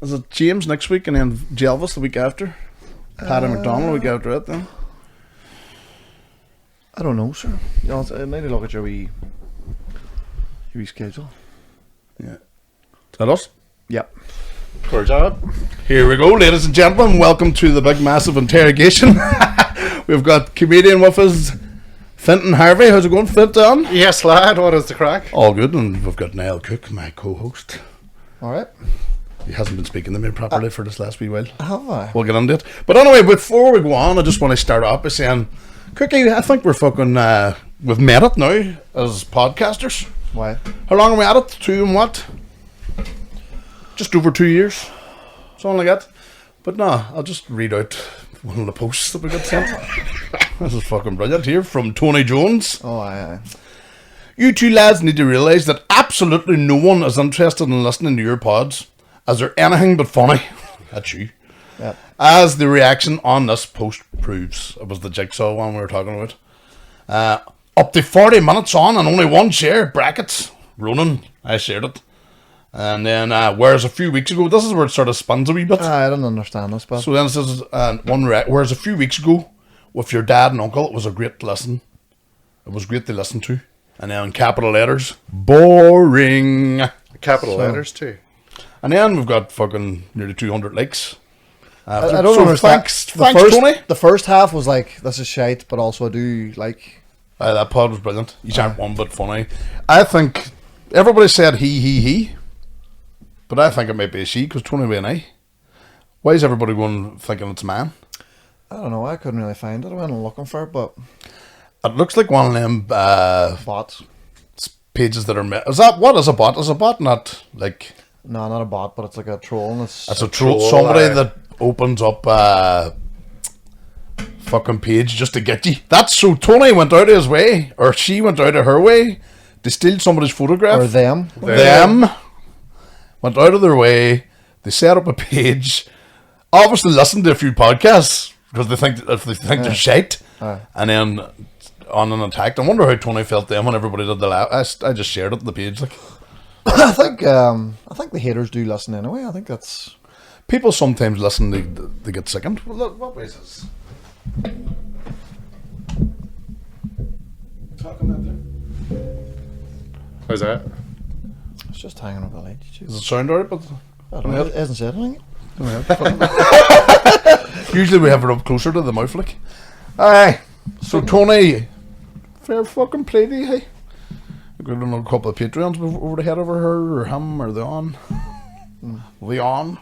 Is it James next week and then Jelvis the week after? Paddy McDonald the week after it then? I don't know, sir. You know, maybe look at your wee schedule. Yeah. Is that us? Yep. Where's that? Here we go, ladies and gentlemen. Welcome to the big massive interrogation. We've got comedian with us, Fintan Harvey. How's it going, Fintan? Yes, lad. What is the crack? All good, and we've got Niall Cook, my co-host. All right. He hasn't been speaking to me properly for this last wee while. Have I? We'll get into it. But anyway, before we go on, I just want to start off by saying, Cookie, I think we're fucking, we've met it now as podcasters. Why? How long are we at it? 2 and what? Just over 2 years. Something like that. But no, I'll just read out one of the posts that we got sent. This is fucking brilliant here from Tony Jones. Oh, aye. You two lads need to realise that absolutely no one is interested in listening to your pods, as they're anything but funny. That's you. Yep. As the reaction on this post proves. It was the Jigsaw one we were talking about. Up to 40 minutes on and only one share, brackets. Ronan, I shared it. And then, whereas a few weeks ago, this is where it sort of spins a wee bit. I don't understand this, but So then it says, whereas a few weeks ago, with your dad and uncle, it was a great listen. It was great to listen to. And then in capital letters, boring. Capital letters too. And then we've got fucking nearly 200 likes. I don't so understand. Thanks, the Tony. The first half was like, this is shite, but also I do like. That pod was brilliant. You aren't one bit funny. I think everybody said he. But I think it might be a she, because Tony being I. Why is everybody going thinking it's a man? I don't know. I couldn't really find it. I went looking for it, but It looks like one of them bots. pages that are... Is that... What is a bot? Is a bot not like... No, not a bot, but it's like a troll. And it's a troll. Somebody that opens up a fucking page just to get you. That's so Tony went out of his way, or she went out of her way, to steal somebody's photograph. Or them. Them went out of their way. They set up a page. Obviously, listened to a few podcasts because they think they're shite, and then on an attack. I wonder how Tony felt then when everybody did the laugh. I just shared it on the page. Like, I think the haters do listen anyway. I think that's people sometimes listen. They get sickened. Well, look, what way is this? Talking out there. How's that? it's just hanging over the light. Does it sound alright? But I don't know. It hasn't said anything. usually we have it up closer to the mouth, like. Aye. So Tony, fair fucking play to you, hey. We've got a couple of Patreons over the head of her, or him, or the on. The on.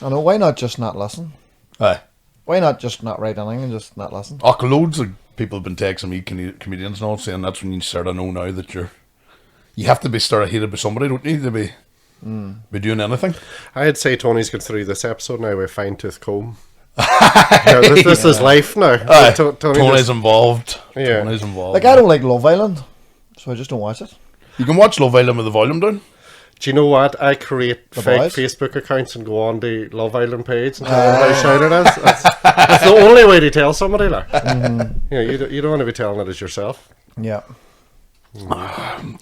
I know. Why not just not listen? Aye. Why not just not write anything and just not listen? Oh, loads of people have been texting me, comedians and all, saying that's when you sort of know now that you have to be sort of hated by somebody, don't you, to be doing anything. I'd say Tony's got through this episode now with fine tooth comb. This is life now. Tony's involved. Yeah. Tony's involved. Like I don't like Love Island, so I just don't watch it. You can watch Love Island with the volume down. Do you know what? I create The fake boys? Facebook accounts and go on the Love Island page and tell them how shite it is. That's the only way to tell somebody, like. Yeah, you don't want to be telling it as yourself. Yeah.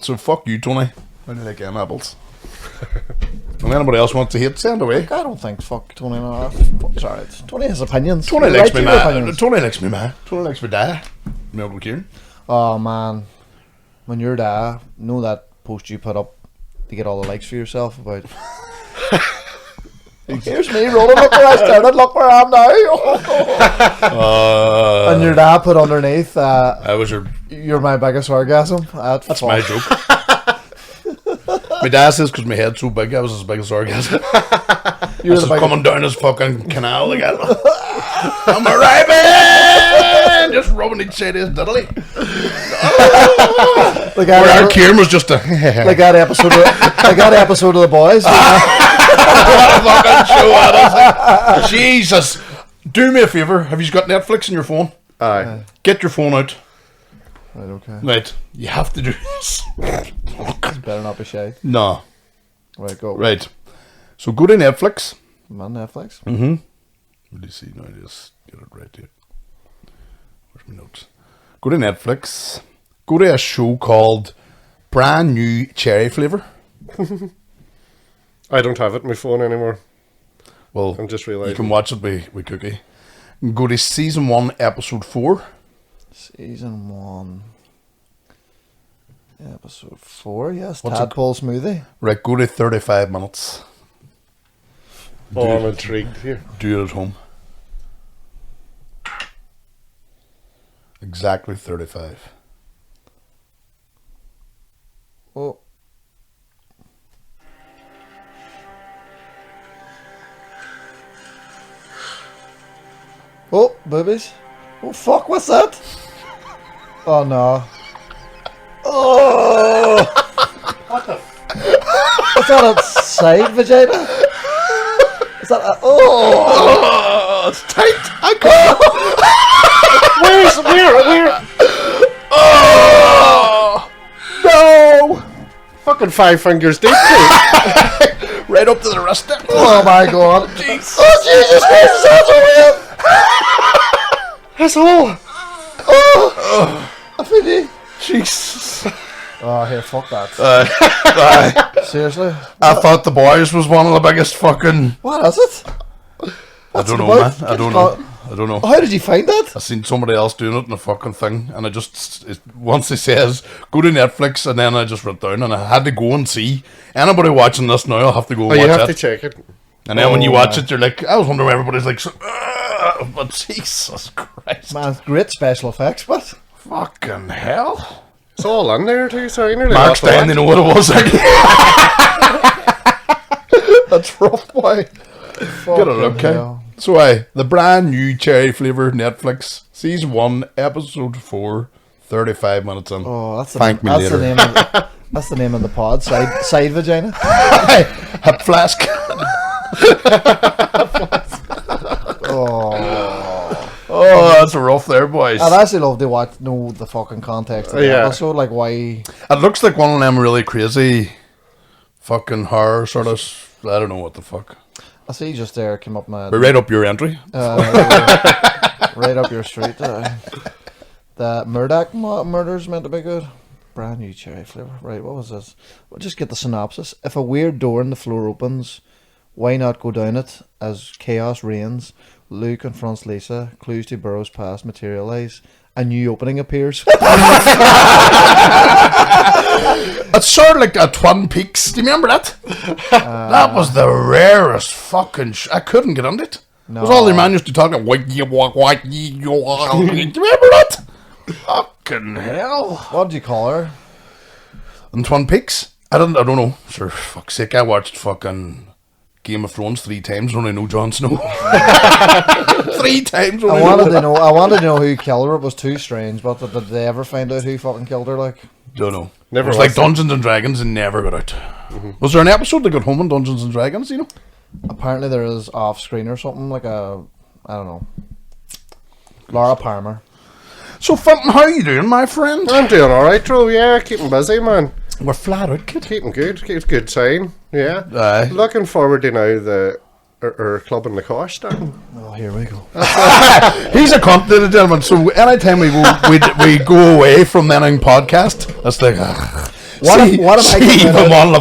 So fuck you, Tony. I don't like apples. If anybody else wants to hate, send away. I don't think fuck Tony. No, sorry, Tony has opinions. Tony You're likes right me, to your man. opinions. Tony likes me, man. Tony likes me, dad. Melville Kieran. Oh man, when you're there, know that post you put up to get all the likes for yourself about. Here's me rolling. Look where I started. Look where I am now. And your dad put underneath. I was your. You're my biggest orgasm. That's my joke. My dad says because my head's so big, I was his biggest orgasm. You're This the is biggest. coming down his fucking canal again. I'm arriving! Just rubbing each side of his diddly. Like Where our Kieran was just a... like that episode. Like that episode of The Boys. What a fucking show that is. Jesus. Do me a favour. Have you got Netflix on your phone? Aye. Get your phone out. Right. Okay. Right. You have to do this. Better not be shy. No. Right. Go. Right. So go to Netflix. I'm on Netflix. What do you see? No, I just get it right here. Where's my notes? Go to Netflix. Go to a show called Brand New Cherry Flavour. I don't have it on my phone anymore. Well, I'm just you realising. can watch it with Cookie. Go to season 1, episode 4. Season 1, episode 4. Yes, What's Tadpole Smoothie. Right, go to 35 minutes. Oh, I'm intrigued here. Do it at home. Exactly 35. Oh. Oh, boobies. Oh, fuck, what's that? Oh, no. Oh! What the Is that a side vagina? Is that a... Oh! Oh, it's tight. I can't. Where? Oh no! Fucking 5 fingers deep. Right up to the wrist. There. Oh, my God. Jesus. Oh, Jesus Christ, that's so weird. That's all. Oh! I feel you. Jesus. Oh, here, fuck that. Seriously? I thought the boys was one of the biggest fucking. What is it? I don't it know, about? man. I don't know. I don't know. How did you find that? I seen somebody else doing it in a fucking thing, and once he says go to Netflix, and then I just wrote down, and I had to go and see. Anybody watching this now, I'll have to go Oh, watch you have it. to check it. And then when you Oh, watch man. it, you're like, I was wondering why everybody's like, but Jesus Christ, Man, great special effects, but... fucking hell. It's all in there too, so I nearly Mark lost Stein, the they know what it was. That's rough, boy. Get it, okay. Hell. So, the brand new cherry flavour Netflix, season 1, episode 4, 35 minutes in. Oh, that's the Thank me that's later. the name of that's the name of the pod. Side vagina. Hip flask. Oh, Oh, that's rough there, boys. I'd actually love to know the fucking context of the Yeah. episode, like why. It looks like one of them really crazy fucking horror sort of. I don't know what the fuck. I see just there came up my But right up your entry. right up your street. The Murdoch murder's meant to be good. Brand new cherry flavour. Right, what was this? We'll just get the synopsis. If a weird door in the floor opens, why not go down it? As chaos reigns, Lou confronts Lisa, clues to Burrow's past materialise, a new opening appears. It's sort of like a Twin Peaks. Do you remember that? That was the rarest fucking. I couldn't get on it. No. It was all the man used to talk about. Do you remember that? Fucking hell. What did you call her? And Twin Peaks? I don't know. Sure, fuck's sake. I watched fucking Game of Thrones 3 times. Only know Jon Snow. 3 times. I wanted to know who killed her. It was too strange, but did they ever find out who fucking killed her? Like, Don't know. Never It was like watched it. Dungeons and Dragons and never got out. Was there an episode that got home in Dungeons and Dragons? You know. apparently there is off screen or something, like I don't know. Laura Palmer. So, Fenton, how are you doing, my friend? I'm doing alright, Drew. Yeah, keeping busy, man. We're flat out, kid. Keeping good. It's a good sign. Yeah. Aye. Looking forward to now the our club in the car starting. Oh, here we go. He's a cunt, ladies and gentlemen. So anytime we go away from the Inning podcast, that's like, What am I getting out of?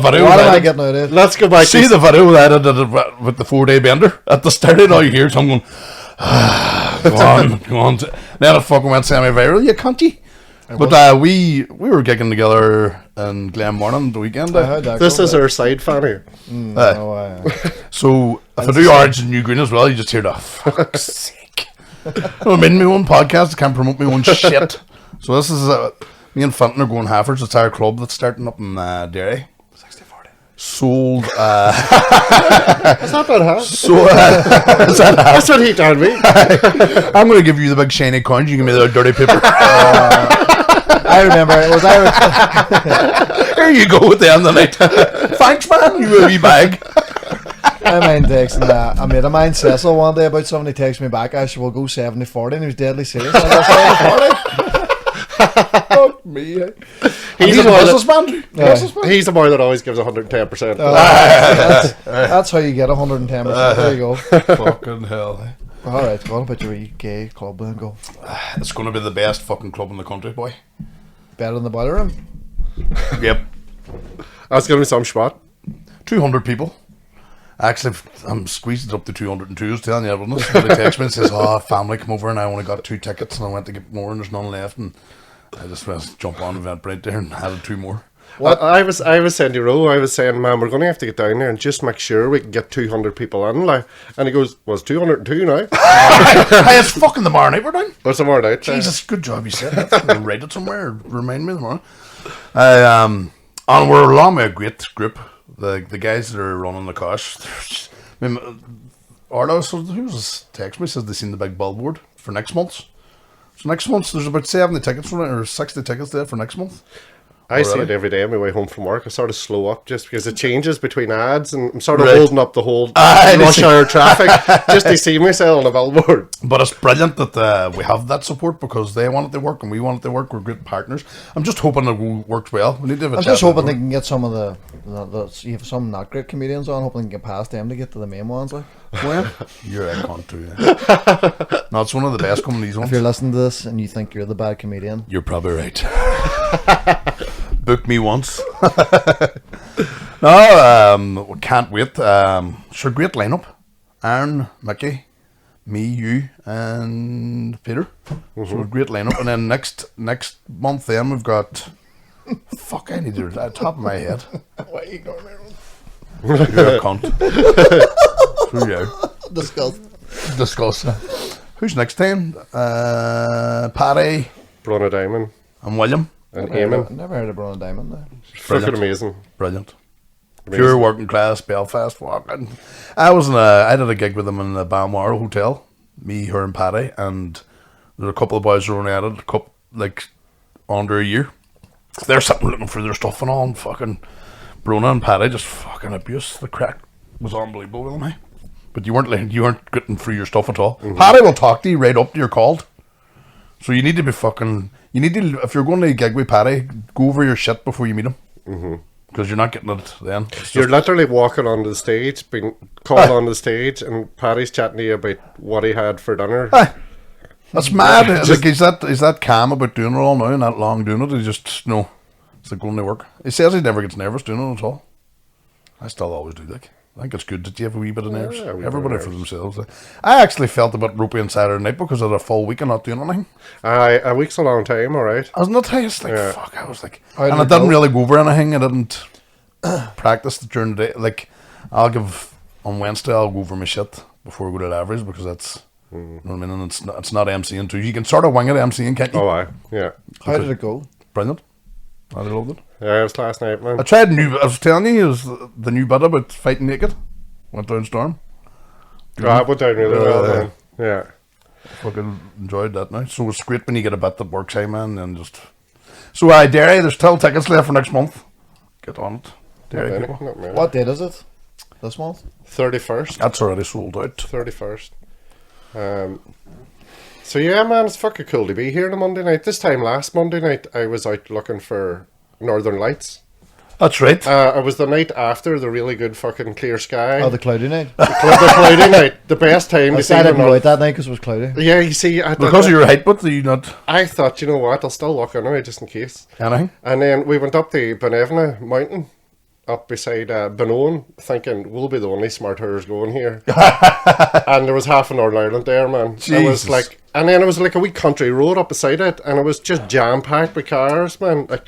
the video. What am I edit. getting out of? Let's go back See to the video that I edited with the 4-day bender at the start of it. All you hear someone go on. Then it fucking went semi-viral. You cunty. But we were gigging together in Glenmornan the weekend. How'd that this go? is our side fanny. Oh, So if I do Orange and New Green as well, you just hear the fuck's sake. I'm in my own podcast. I can't promote my own shit. So this is me and Fenton are going halfers. It's our club that's starting up in Derry. 60-40. Sold. Is that bad, huh? So is that That's what he told me. I'm going to give you the big shiny coins. You give me the dirty paper. I remember it was Irish. Here you go at the end of the night. Thanks, man. You a wee bag. I mind texting a mate of mine, Cecil, one day about somebody texted me back, I said, we'll go 70-40, and he was deadly serious. I go 70-40. Fuck me. He's a a boy that, businessman. he's the boy that always gives 110%. That's how you get 110%. There you go. Fucking hell. Alright, go on about your wee gay club and go. It's going to be the best fucking club in the country, boy. Better than the boiler room. Yep. That's going to be some spot. 200 people. Actually, I'm squeezing it up to 202. I was telling you, everyone. Somebody texts me and says, "Oh, family come over, and I only got 2 tickets, and I went to get more, and there's none left." And I just went to jump on Eventbrite there and added 2 more. I was saying to Ro, I was saying, man, we're going to have to get down there and just make sure we can get 200 people in. Like, and he goes, well, it's 202 now. Hey, it's fucking tomorrow night we're down. There's tomorrow night. Jesus, good job you said that. I'm going to write it somewhere. Remind me tomorrow. And we're along with a great group. The guys that are running the course. Arlo, so who was text me, says they seen the big billboard for next month. So next month, there's about 70 tickets for it, or 60 tickets there for next month. I see it every day on my way home from work. I sort of slow up just because it changes between ads, and I'm sort of holding up the whole rush hour traffic just to see myself on a billboard. But it's brilliant that we have that support because they want it to work and we want it to work. We're great partners. I'm just hoping it works well. We need to have a I'm chat just hoping about they it. can get some of the you have some not great comedians on. Hoping they can get past them to get to the main ones. Like, Well, you're a cunt too. Yeah. No, it's one of the best comedies ones. if you're listening to this and you think you're the bad comedian, You're probably right. Book me once. No, we can't wait. Sure, great lineup. Aaron, Mickey, me, you, and Peter. So a great lineup. And then next month, then we've got. Fuck, I need to top of my head. why are you ignoring me? You're a cunt. Who you? Discuss. Who's next time? Paddy Brona Diamond and William. and Never Eamon. heard of Bruno Diamond there. Fucking amazing. Brilliant. Amazing. Pure working class Belfast walking. I did a gig with them in the Balmoral Hotel. Me, her, and Paddy, and there were a couple of boys who were only at it, like under a year. They're sitting looking for their stuff and all, and fucking Brona and Paddy just fucking abuse. The crack was unbelievable with me. But you weren't getting through your stuff at all. Mm-hmm. Paddy will talk to you right up to your called. So you need to be if you're going to a gig with Paddy, go over your shit before you meet him. Because you're not getting it then. It's You're just- literally walking onto the stage, being called on the stage, and Paddy's chatting to you about what he had for dinner. Aye. That's mad. Like, is that calm about doing it all now and that long doing it? He just, no. It's like going to work. He says he never gets nervous doing it at all. I still always do, like. I think it's good that you have a wee bit of nerves. Yeah, a wee bit Everybody of for nerves. themselves. I actually felt a bit ropey on Saturday night because I had a full week and not doing anything. Aye, a week's a long time, alright. I was not it's like, Yeah. fuck, I was like... How and did I it didn't go? really go over anything. I didn't practice during the day. Like, on Wednesday, I'll go over my shit before we go to Lavery's because that's... You know what I mean? And it's not MCing too. You can sort of wing it MCing, can't you? Oh, aye, yeah. How did it go? Brilliant. I loved it. Yeah, it was last night, man. I was telling you, it was the new bit about fighting naked. Went down storm. Oh, it went down really well, man. Yeah. Fucking enjoyed that now. So it's great when you get a bit that works, hey man, and just... So Derry, there's still tickets left for next month. Get on it. Derry Not people. many, not many. What date is it? This month? 31st. That's already sold out. 31st. So yeah, man, it's fucking cool to be here on a Monday night. This time last Monday night, I was out looking for Northern Lights. That's right. It was the night after the really good fucking clear sky. Oh, the cloudy night. the cloudy night. The best time I to see said I the didn't go North- out that night because it was cloudy. Yeah, you see, Because of your height, but do you not I thought, you know what, I'll still look anyway, just in case. anything? And then we went up the Benevna mountain, up beside Benone, thinking we'll be the only smart hers going here. And there was half an Northern Ireland there, man. It was Jesus. like, and then it was like a wee country road up beside it, and it was just jam packed with cars, man. Like,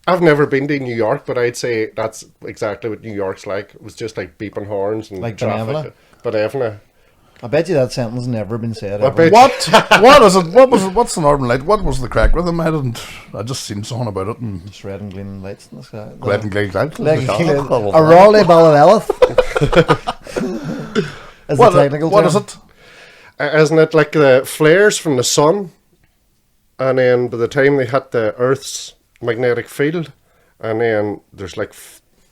I've never been to New York, but I'd say that's exactly what New York's like. It was just like beeping horns and Like traffic. Benevna. I bet you that sentence never been said. I ever. bet- What is it? What's the Northern Light? What was the crack with him? I just seen something about it and Just red and gleaming lights in the sky. glad and glad. A Raleigh Ballinelith. Is the technical What term. is it? Isn't it like the flares from the sun? And then by the time they hit the Earth's magnetic field, and then there's like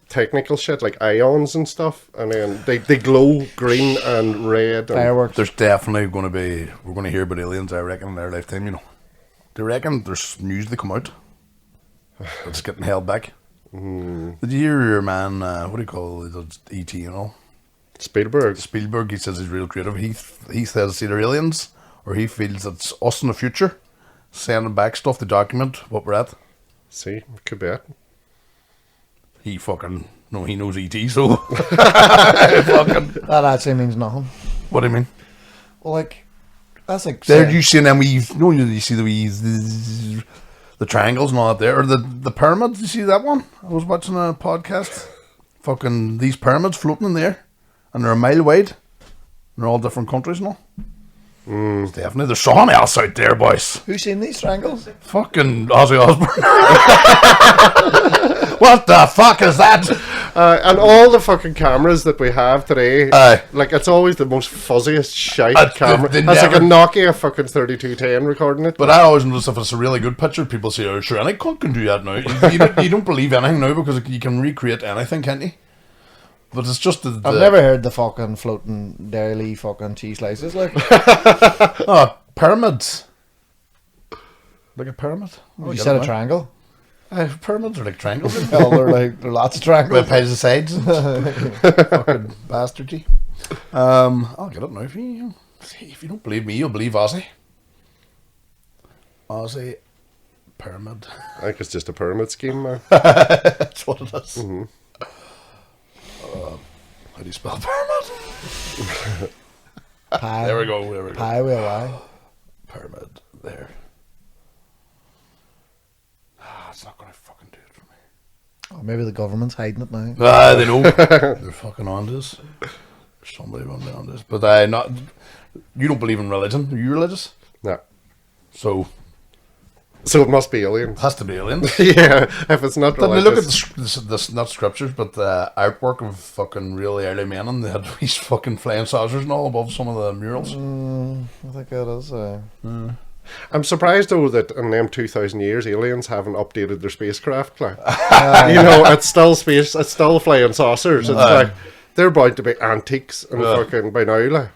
technical shit like ions and stuff, and then they glow green and red. And Fireworks. There's definitely going to be. We're going to hear about aliens. I reckon in their lifetime. You know. Do you reckon there's news they come out? It's getting held back. Did you hear your man? What do you call it? E.T. You know. Spielberg. Spielberg, he says he's real creative. He says it's either aliens or he feels it's us in the future sending back stuff to document what we're at. See, could be it. He fucking No, he knows ET, so. Fucking. That actually means nothing. What do you mean? Well, like, that's like There, saying- you see them wee. No, you see the triangles and all that there, or the pyramids. You see that one? I was watching a podcast. Fucking these pyramids floating in the air, and they're a mile wide. And they're all different countries and all. Definitely, there's something else out there, boys. Who's seen these triangles? Fucking Ozzy Osbourne. What the fuck is that? And all the fucking cameras that we have today, Aye. like it's always the most fuzziest shite They camera. It's like a never- Nokia fucking 3210 recording it. But I always notice if it's a really good picture, people say, "Oh, sure, any cunt can do that now." You don't believe anything now because you can recreate anything, can't you? But it's just the I've never heard the fucking floating daily fucking cheese slices. Like, pyramids. Like a pyramid. you said a triangle. Pyramids are like triangles. Well, they're lots of With triangles. piles of sides. Fucking bastard, gee. I'll get it now for you. See, if you don't believe me, you'll believe Ozzy. Ozzy pyramid. I think it's just a pyramid scheme, man. That's what it is. How do you spell pyramid? Pie. There we go. Pie with a Y. Pyramid. There. It's not gonna fucking do it for me. Or maybe the government's hiding it now. They know. They're fucking on this. Somebody run down this. But not. You don't believe in religion. Are you religious? No. So So it must be aliens. it has to be aliens. Yeah, if it's not Then they religious. look at this, not scriptures, but the artwork of fucking really early men, and they had these fucking flying saucers and all above some of the murals. I think it is. I'm surprised though that in them 2,000 years aliens haven't updated their spacecraft. Like, it's still space, it's still flying saucers. It's like they're about to be antiques and fucking by now. Like,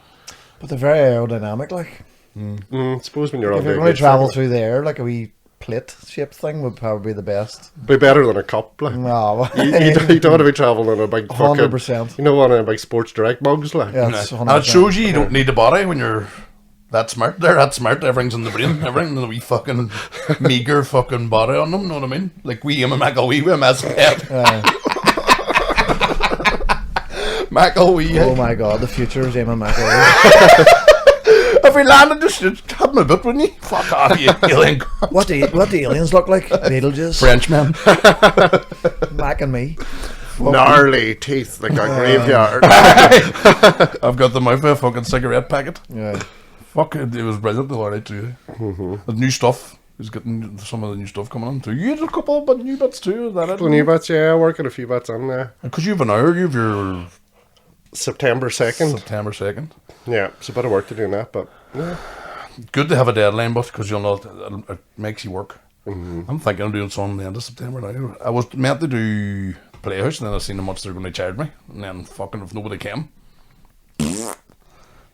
But they're very aerodynamic. Like, suppose when you're if on you're the going to travel through the air, like a wee plate-shaped thing would probably be the best. be better than a cup. Like. No, You don't want to be traveling in a big fucking 100%. You know, one of them big Sports Direct mugs. Like. Yeah, it's And it 100%. shows you don't need the body when you're that smart. They're that smart. Everything's in the brain. Everything in the wee fucking meager fucking body on them. Know what I mean? Like we aim a McElwee with a mess of head. McElwee. Oh my god, the future is Eamon McElroy. If we landed, just have him a bit, wouldn't you? Fuck off, you alien. What do aliens look like? Beetlejuice, Frenchman. Mac and me. Gnarly teeth like a graveyard. I've got the mouth of a fucking cigarette packet. Yeah. Fuck it, it was brilliant the other day too. The new stuff. He's getting some of the new stuff coming on too. You had a couple of new bits too, is that it? Well, new bits, yeah, working a few bits on there. Because you've an hour, you've your September 2nd. September 2nd. Yeah, it's a bit of work to do in that, but yeah. Good to have a deadline, but because you'll know it makes you work. I'm thinking of doing something at the end of September now. I was meant to do Playhouse, and then I seen how much they're going to charge me, and then fucking if nobody came,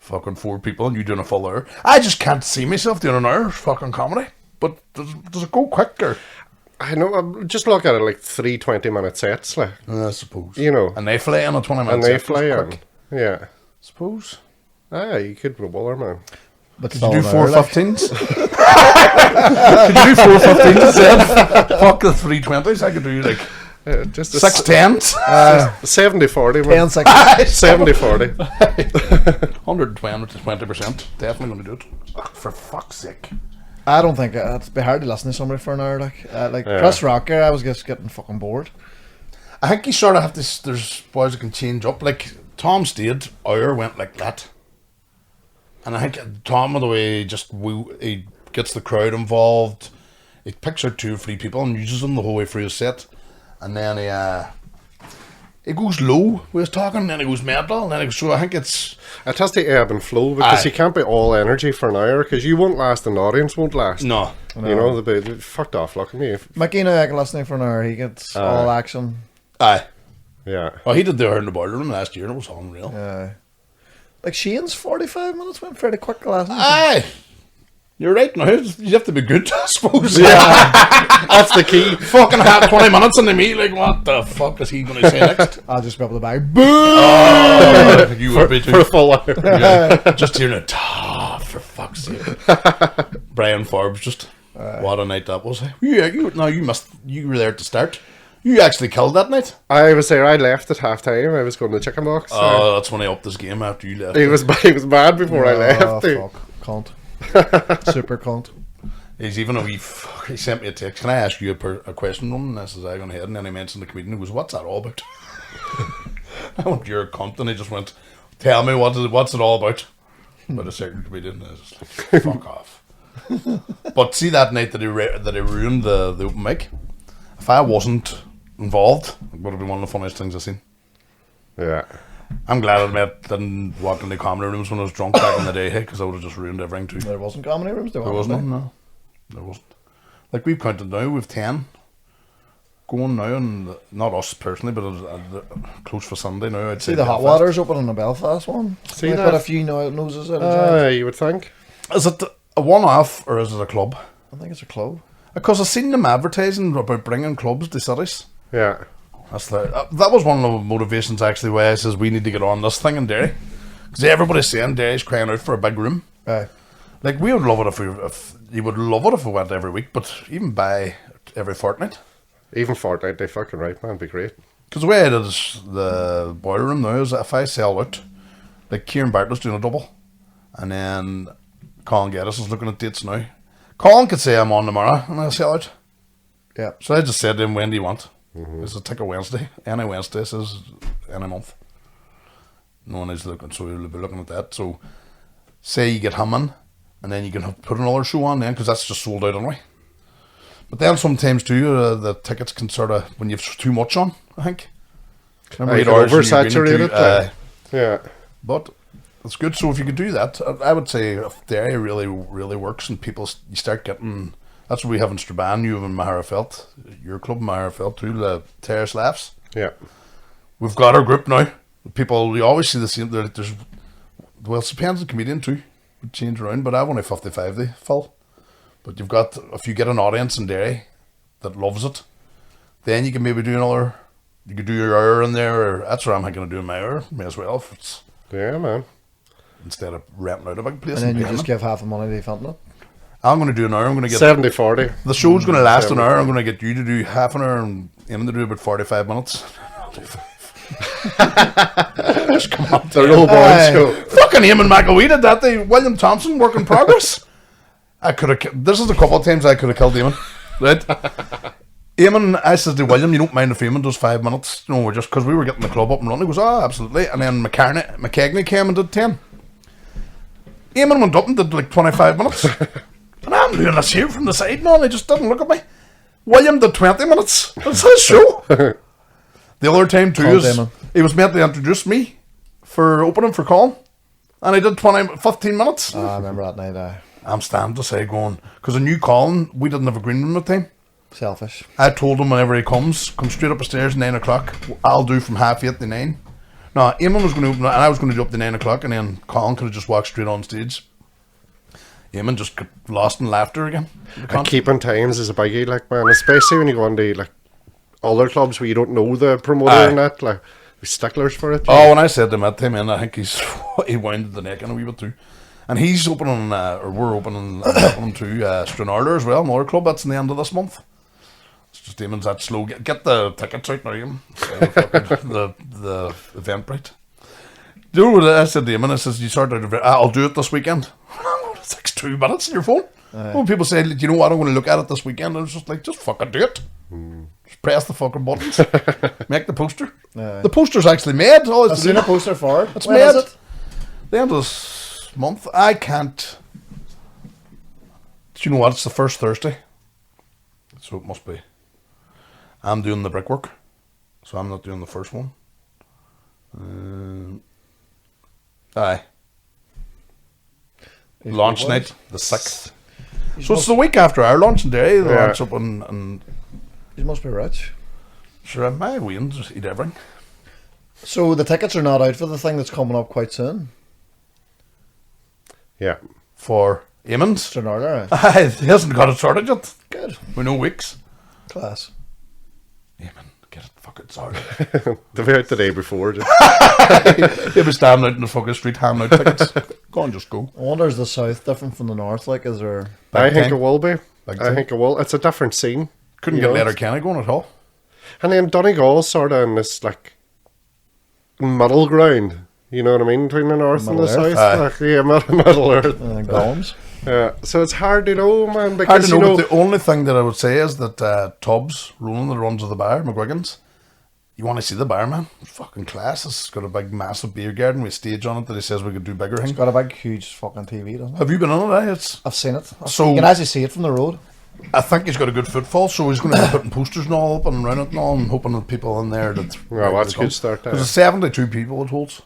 fucking 4 people, and you doing a full hour. I just can't see myself doing an hour fucking comedy. But does it go quicker? I know, just look at it like 3 20-minute sets, like, I suppose. you know, And they fly in a 20-minute and they set, fly it's in. quick. Yeah. Suppose. You could be a baller, man. But Could you do still an hour, 4:15s? Could you do 4:15s instead? Fuck the 3:20s. I could do like Just a 6:10s. 70-40, man. 10 seconds. 70-40. 120%. Definitely going to do it. For fuck's sake. I don't think it'd be hard to listen to somebody for an hour. Like Chris Rocker, I was just getting fucking bored. I think you sort of have to. There's boys that can change up. Like Tom Stade, hour went like that, and I think Tom, the way he gets the crowd involved, he picks out 2 or 3 people and uses them the whole way through his set, and then he goes low with his talking, and then he goes mental, and then he goes. So I think it's. It has to ebb and flow because Aye. you can't be all energy for an hour because you won't last and the audience won't last. No. You know, they'll be fucked off. Look at me. McKenna, I can listen to for an hour. He gets all action. Aye. Yeah. Oh, he did the hour in the boiler room last year, and it was unreal. Like Shane's 45 minutes went fairly quick last night. Aye. You're right now. You have to be good, I suppose. That's the key. Fucking have 20 minutes into me. Like, what the fuck is he going to say next? I'll just be able to buy. You would be too. For a full hour. Yeah. Just hearing it. For fuck's sake. Brian Forbes, just what a night that was. Yeah, you were there at the start. You actually killed that night? I was there. I left at half time. I was going to the chicken box. Oh, that's when I upped this game after you left. He was mad before I left. Fuck. Cunt. Super cunt. He's even he sent me a text. Can I ask you a question, Roman? And I says, I gone ahead, and then he mentioned the comedian. He goes, what's that all about? I went, you're a cunt, and he just went, tell me what's it all about? But a certain comedian, I was just like, fuck off. But see that night that he ruined the open mic. If I wasn't involved, it would have been one of the funniest things I've seen. Yeah. I'm glad I didn't walk in the comedy rooms when I was drunk back in the day, because I would have just ruined everything too. There wasn't comedy rooms. There wasn't. No, there wasn't. Like we've counted now, we've 10 going now, and not us personally, but close for Sunday now. I'd say See the Hot Belfast. Water's opening the Belfast one. See They've that? got a few noses out of joint. You would think. Is it a one-off or is it a club? I think it's a club. Because I've seen them advertising about bringing clubs to cities. Yeah. That's that was one of the motivations actually why I says we need to get on this thing in Derry, because everybody's saying Derry's crying out for a big room. Aye. Like we would love it if you would love it if we went every week, but even by every fortnight. Even fortnight, they fucking right, man. Be great. Because the way it is, the boiler room now is that if I sell out, like Kieran Bartlett's doing a double, and then Colin Geddes is looking at dates now. Colin could say I'm on tomorrow and I'll sell out. Yeah. So I just said to him, when do you want? It's a ticker Wednesday. Any Wednesday says any month. No one is looking, so we'll be looking at that. So say you get him in, and then you can put another show on then, because that's just sold out anyway. But then sometimes too, the tickets can sort of, when you've too much on, I think. Remember, You 8 can hours and you're oversaturate really it. Like. Yeah. but it's good. So if you could do that, I would say if Derry really, really works and people, you start getting, that's what we have in Strabane, you have in Maharafelt, your club in Maharafelt too, the Terrace Laughs. Yeah. We've got our group now. People, we always see the same, there's, well, it depends on the comedian too, we change around, but I've only 55 they full. But you've got, if you get an audience in Derry that loves it, then you can maybe do another, you could do your hour in there, or that's what I'm thinking of doing my hour, may as well, if it's, Yeah, man. instead of renting out a big place. And then you paying just them. give half the money to the fountain. I'm going to do an hour, I'm going to get, 70-40. the show's going to last an 70. hour, I'm going to get you to do half an hour, and aiming to do about 45 minutes. Just come on, The Roll Boys show. fucking Eamon McAwee did that. William Thompson, work in progress. I could have. This is a couple of times I could have killed Eamon. Right? Eamon, I said to William, you don't mind if Eamon does 5 minutes? No, we're just because we were getting the club up and running. He goes, oh, absolutely. And then McKegney came and did 10. Eamon went up and did like 25 minutes. And I'm doing this here from the side and all. He just didn't look at me. William did 20 minutes. That's his show. The other time too is he was meant to introduce me for opening for Colin, and I did 15 minutes. I remember that night. I'm standing to say going, because I knew Colin, we didn't have a green room at the time. Selfish. I told him whenever he comes, come straight up the stairs at 9 o'clock. I'll do from 8:30 to 9. No, Eamon was going to open it, and I was going to do up to 9 o'clock, and then Colin could have just walked straight on stage. Eamon just got lost in laughter again. And keeping times is a biggie, like, man. Especially when you go on to, like, other clubs where you don't know the promoter and that. Like, there's sticklers for it. Oh, when I said to him at the time, and I think he wounded the neck in a wee bit too. And he's opening, or we're opening to Stranraer as well, another club. That's in the end of this month. It's just Eamon's that slow. Get the tickets out now, Eamon. The Eventbrite. Do you know what I said to Eamon? I says, you start out, I'll do it this weekend. It takes 2 minutes on your phone. When people say, you know what, I'm going to look at it this weekend, I was just like, just fucking do it. Just press the fucking buttons. Make the poster. The poster's actually made. I've seen a poster for it. It's When made. is it? The end of this month. I can't. Do you know what? It's the first Thursday. So it must be. I'm doing the brickwork. So I'm not doing the first one. Aye. Launch night, the 6th. So it's the week after our launch in Derry. The launch up and You must be rich. sure, my wings just eat everything. So the tickets are not out for the thing that's coming up quite soon. Yeah. For Eamon's. Stranraer. He hasn't got it sorted yet. Good. We know weeks. Class. Eamon, get it fucking sorted. They'll be out the day before. Just. He'll be standing out in the fucking street handing out tickets. Go on, just go. I wonder, is the south different from the north? Like, is there... I think time. it will be. Big I time. think it will. It's a different scene. Couldn't You get know, Letterkenny going at all. And then Donegal's sort of in this like middle ground. You know what I mean? Between the north and the Middle south. Like, yeah, Middle Earth. Gollums. Yeah, so it's hard to know, man. Hard Because to you know, know, but the only thing that I would say is that Tubbs, Roland that runs of the bar, McGuigan's, you want to see the bar, man? It's fucking class. It's got a big, massive beer garden with a stage on it that he says we could do bigger It's things. got a big, huge fucking TV, doesn't it? Have you been on it? It's. I've seen it. So- you can actually see it from the road. I think he's got a good footfall, so he's going to be putting posters and all up and around it and all, and hoping that people in there that. well, that's a good start there. There's 72 people it holds.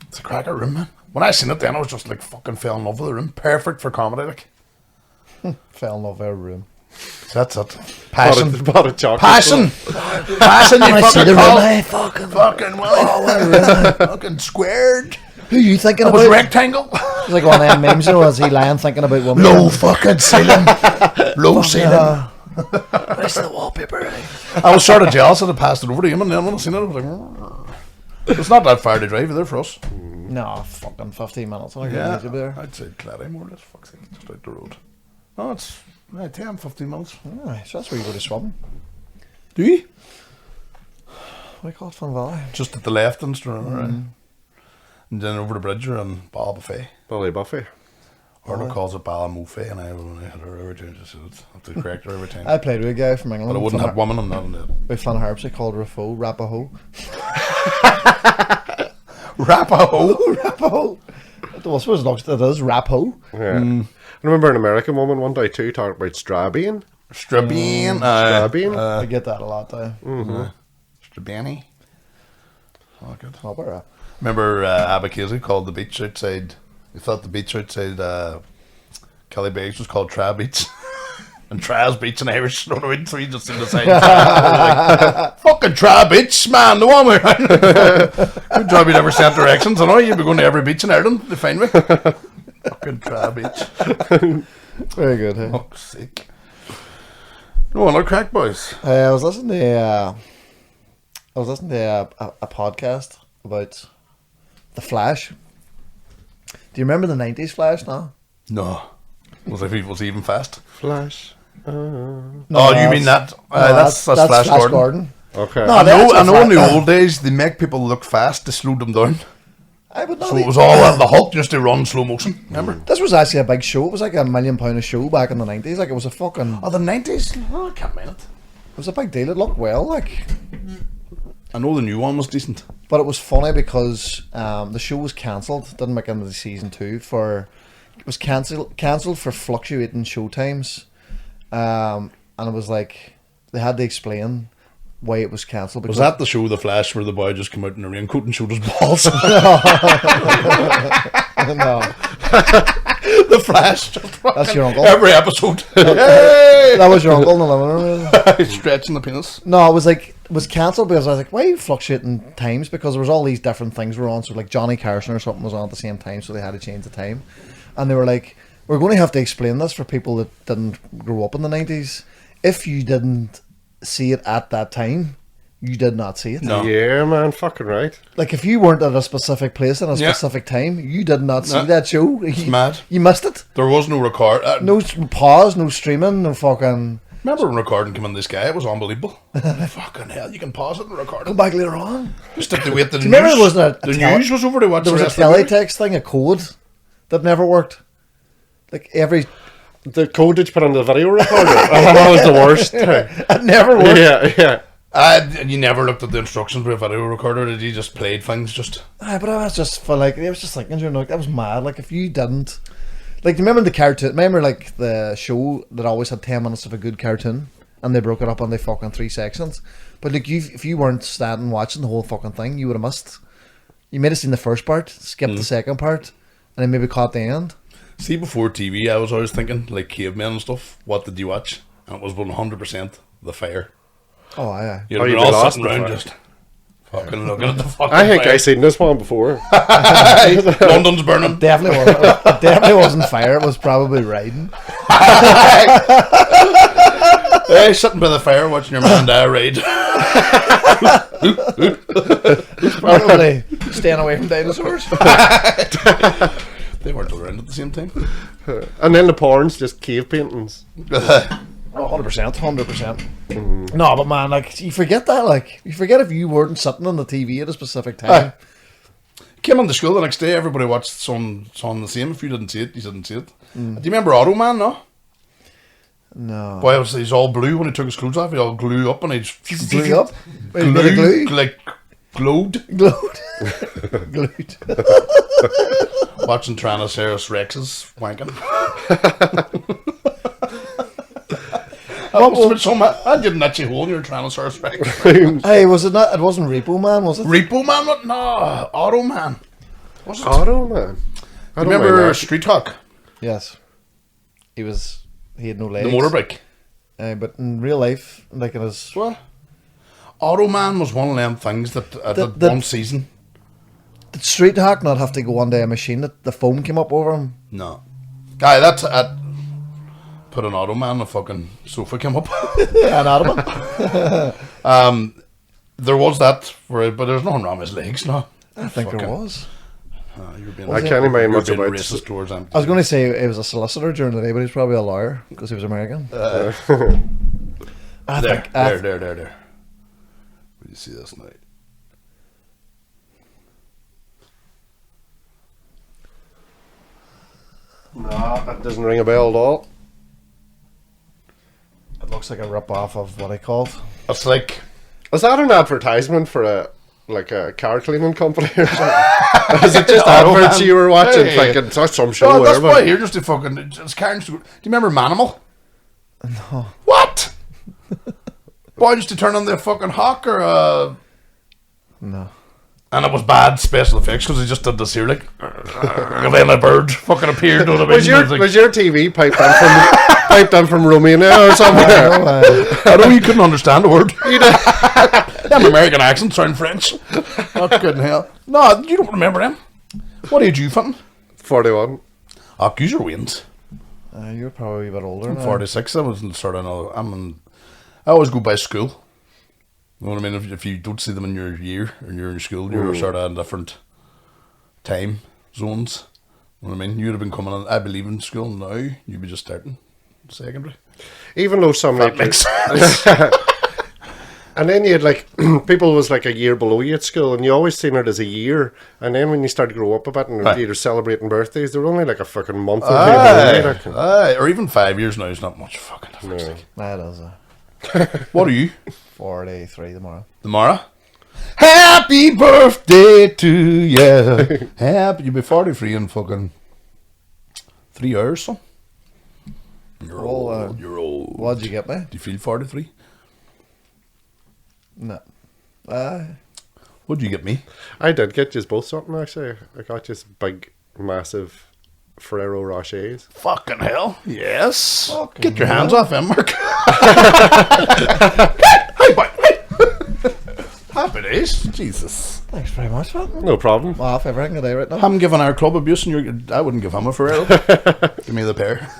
It's a cracker room, man. When I seen it then, I was just like fucking fell in love with the room. Perfect for comedy, like. Fell in love with our room. That's it. Passion. Bought a chocolate. Passion. Passion, you fucking call. fucking. Fucking well. Fucking squared. Who are you thinking It was about? rectangle. It's like one of them memes, you know, as he lying thinking about women. Low fucking ceiling. Low ceiling. Where's the wallpaper? I was sort of jealous that I passed it over to him, and then when I seen it, I was like, it's not that far to drive either for us. No, fucking 15 minutes. I Yeah, yeah. There. I'd say Clary more or less. Fuck's sake, just out the road. No, it's 10, 15 minutes. Aye, so that's where you go to swim. Do you? What do you call it, Fun Valley? Just at the left and straight, right? And then over the bridge you're in Ballbuffet. Billy Buffy. Arno calls it Ballamouffet, and I had her every time. Just have to correct her every time. I played with a guy from England. But I wouldn't have women on that. On that. With Fun Harps, he called Raffo, Rapaho. Rapaho. Rapaho. Well, I suppose it is Rapo. Yeah. I remember an American woman one day too talking about Strabane. Strabane. Strabane. I get that a lot, though. Strabane. Oh, good. Oh, where Remember Abba Casey called the beach outside. He thought the beach outside Kelly Bags was called Tra Beach. And Tra's Beach in Irish, you know what I mean? So he just decided like, fucking Tra Beach, man, the one we're good job you never sent directions. I know you'd be going to every beach in Ireland to find me. Fucking Tra Beach. Very good, hey? Fuck's sake. No, no crack, boys. I was listening to a podcast about the Flash. Do you remember the 90s Flash now? No. Was he even fast? Flash. No, Oh, you mean that? That's Flash Gordon. Okay. No, I know that's in the old days they make people look fast to slow them down. I would not. So it was all the Hulk just to run slow motion. Remember? This was actually a big show. It was like £1 million a show back in the 90s. Like, it was a fucking. Oh, the 90s? Oh, I can't mind it. It was a big deal. It looked well, like. I know the new one was decent. But it was funny because the show was cancelled. Didn't make it into the season 2 for. It was cancelled for fluctuating show times. And it was like they had to explain why it was cancelled. Was that the show The Flash where the boy just came out in a raincoat and showed his balls? No, The Flash. Just that's your uncle. every episode. Hey! That was your uncle in the living room. Stretching the penis. No, it was cancelled because I was like, why are you fluctuating times? Because there was all these different things were on. So like Johnny Carson or something was on at the same time, so they had to change the time. And they were like, we're going to have to explain this for people that didn't grow up in the 90s. If you didn't see it at that time, you did not see it. No. Yeah, man, fucking right. Like, if you weren't at a specific place at a Yeah. specific time, you did not see No. that show. You, mad. You missed it. There was no record. No pause, no streaming, no fucking... Remember when recording came in the sky? It was unbelievable. Fucking hell, you can pause it and record Go it. back later on. Just have to wait till the Do you remember news. there wasn't a The tele- news was over to watch There was the a rest of the movie. teletext thing, a code that never worked. Like, The code that you put on the video recorder. That was the worst. it never worked. Yeah. You never looked at the instructions with a video recorder, did you? Just played things, just... Aye, but I was just for like, I was just thinking, you know, like, that was mad. Like, if you didn't, like, remember the cartoon? Remember like the show that always had 10 minutes of a good cartoon, and they broke it up into fucking 3 sections. But like, if you weren't standing watching the whole fucking thing, you would have missed. You might have seen the first part, skipped the second part, and then maybe caught the end. See, before TV, I was always thinking, like cavemen and stuff, what did you watch? And it was 100% The Fire. Oh, aye. You'd Oh, have you'd been be all lost sitting in The around Fire. just fucking looking at the fucking I think fire. I seen this one before. London's burning. Definitely wasn't. It definitely wasn't fire. It was probably riding. Hey, sitting by the fire watching your man die ride. Probably staying away from dinosaurs. They weren't around at the same time. And then the porn's just cave paintings. Oh, 100%, 100%. No, but man, like, you forget that, like, you forget if you weren't sitting on the TV at a specific time. Came into school the next day, everybody watched Son the Same. If you didn't see it, you didn't see it. Do you remember Auto Man, no? No. Boy, he's all blue when he took his clothes off. He all glue up and he's Blew up? glue, like glowed. Glued. Glued. Watching Tyrannosaurus Rex's wanking. I didn't actually hold your Tyrannosaurus Rex. Hey, was it not? It wasn't Repo Man, was it? Repo Man? What? No, Auto Man. Was it? Auto Man. I don't Remember mind that. Street Talk? Yes. He had no legs. The motorbike. But in real life, like in his... What? Auto Man was one of them things that did one season. Did Street Hawk not have to go onto a machine that the foam came up over him? No. Guy, that's put an Auto Man, the fucking sofa came up. An ottoman? There was that, but there's nothing wrong with his legs, no. I think there was. You're being, I can't mind much being about racist towards him. I was going to say he was a solicitor during the day, but he's probably a lawyer because he was American. There. Where do you see this now? No, that doesn't ring a bell at all. It looks like a rip-off of what I called. It's like... Is that an advertisement for a car cleaning company or something? Is it just adverts you were watching thinking, that's some show? No, that's why you're just a fucking... It's Karen Stewart. Do you remember Manimal? No. What? Boy, just to turn on the fucking hawk or... No. And it was bad special effects because they just did this here, like... and then a bird fucking appeared. You know what I mean? Was your TV piped in from Romania or somewhere? I know you couldn't understand a word. Them American accents sound French. That's good in hell. No, you don't remember him. What age you fucking? 41. Oh, use your wins. You're probably a bit older now. 46. I was sort of another. I always go by school. You know what I mean? If you don't see them in your year and you're in school, you're sort of in different time zones. You know what I mean? You'd have been coming in, I believe, in school now. You'd be just starting secondary. Even though some That makes sense. and then you had like people was like a year below you at school, and you always seen it as a year. And then when you start to grow up a bit and you're celebrating birthdays, they were only like a fucking month or two below you. Or even 5 years now is not much fucking difference. No. Like. That is What are you? 43 tomorrow. Tomorrow? Happy birthday to you. You'll be 43 in fucking 3 hours, son. You're old. You're old. What'd you get me? Do you feel 43? No. What'd you get me? I did get you both something actually. I got you big, massive Ferrero Rochers. Fucking hell. Yes. Get your hands off him, Mark. Hey, boy. Happy days. Jesus. Thanks very much, man. No problem. I'm off everything today right now. I'm giving our club abuse and I wouldn't give him a Ferrero. Give me the pair.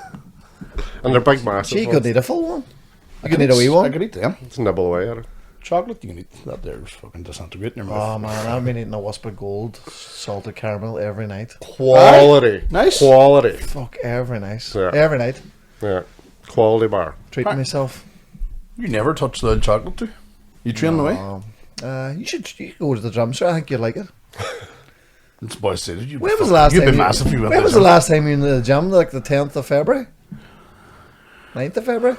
And they're big, massive. Gee, you ones. could eat a full one. You could eat a wee one. I could eat them. Let's nibble away at it. Chocolate, you can eat that there's fucking disintegrating in your mouth. Oh man, I've been eating a wisp of gold salted caramel every night. Quality. Nice. Quality. Fuck, every night. Yeah. Every night. Yeah. Quality bar. Treating myself. You never touch the chocolate too. You train away. You should go to the gym, sir. I think you'd like it. It's boy said you. When was the last You'd time? be massive. You went When to was the the gym. last time you were in the gym? Like the 10th of February, 9th of February.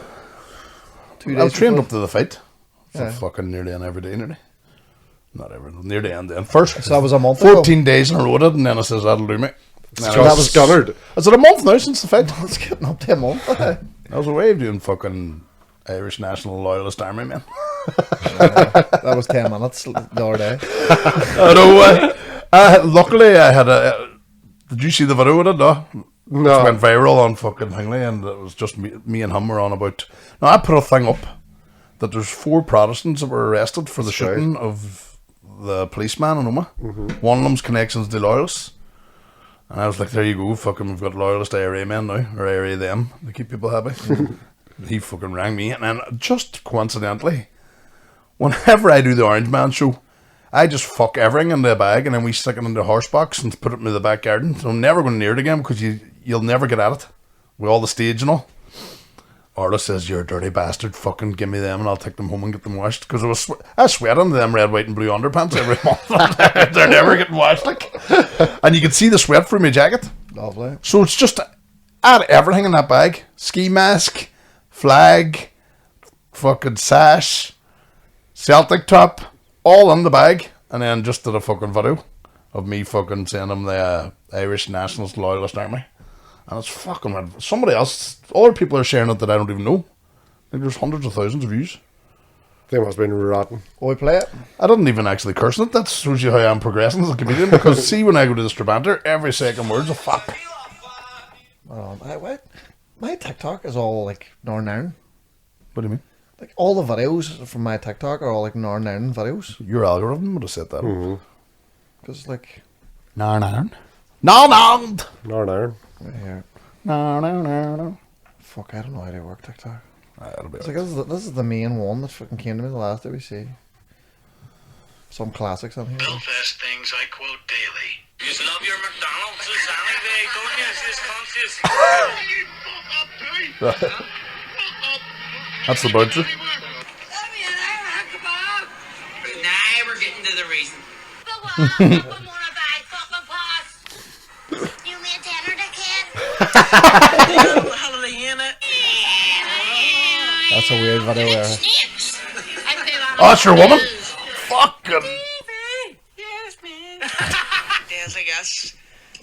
2 days. I was trained before. up to the fight. For Yeah. fucking near the end every day, nearly. Not every near the end then. First, So that was a month ago. 14 days in a row, it, and then I says that'll do me. Just That was- scunnered. Is it a month now since the fight? It's getting up to a month. I was away doing fucking Irish National Loyalist Army, man. That was 10 minutes the other day. I know. Luckily, I had a. Did you see the video with it? No. No. It went viral on fucking Thingy, and it was just me and him were on about. Now, I put a thing up that there's 4 Protestants that were arrested for the That's right. shooting of the policeman in Oma. One of them's connections to loyalists. And I was like, there you go, fucking, we've got loyalist IRA men now, or IRA them, to keep people happy. He fucking rang me, and then just coincidentally, whenever I do the Orange Man show, I just fuck everything into a bag, and then we stick it in the horse box and put it in the back garden. So I'm never going near it again, because you'll never get at it, with all the stage and all. Arla says, "You're a dirty bastard. Fucking give me them, and I'll take them home and get them washed." Because I sweat on them red, white, and blue underpants every month. They're never getting washed, like. And you can see the sweat through my jacket. Lovely. So it's just add everything in that bag: ski mask, flag, fucking sash, Celtic top, all in the bag, and then just did a fucking video of me fucking saying I'm the Irish Nationalist Loyalist Army. And it's fucking mad. Somebody else, other people are sharing it that I don't even know. Like there's hundreds of thousands of views. They must have been rotten. Oh, we play it? I didn't even actually curse it. That shows you how I'm progressing as a comedian. Because see, when I go to the Strabanter, every second word's a fuck. My TikTok is all like Northern Ireland. What do you mean? Like all the videos from my TikTok are all like Northern Ireland videos. Your algorithm would have set that up. Because like... Northern Ireland? Northern! Northern Ireland. Right here. No. Fuck, I don't know how to work TikTok. That'll be It's right. like this is the main one that fucking came to me the last day we see. Some classics on here. Belfast things I quote daily. You love your McDonald's anyway, don't you? It's conscious. That's the budget. Now we're getting to the reason. You made dinner, dickhead. That's a weird video there. Oh, that's your woman? Fucking.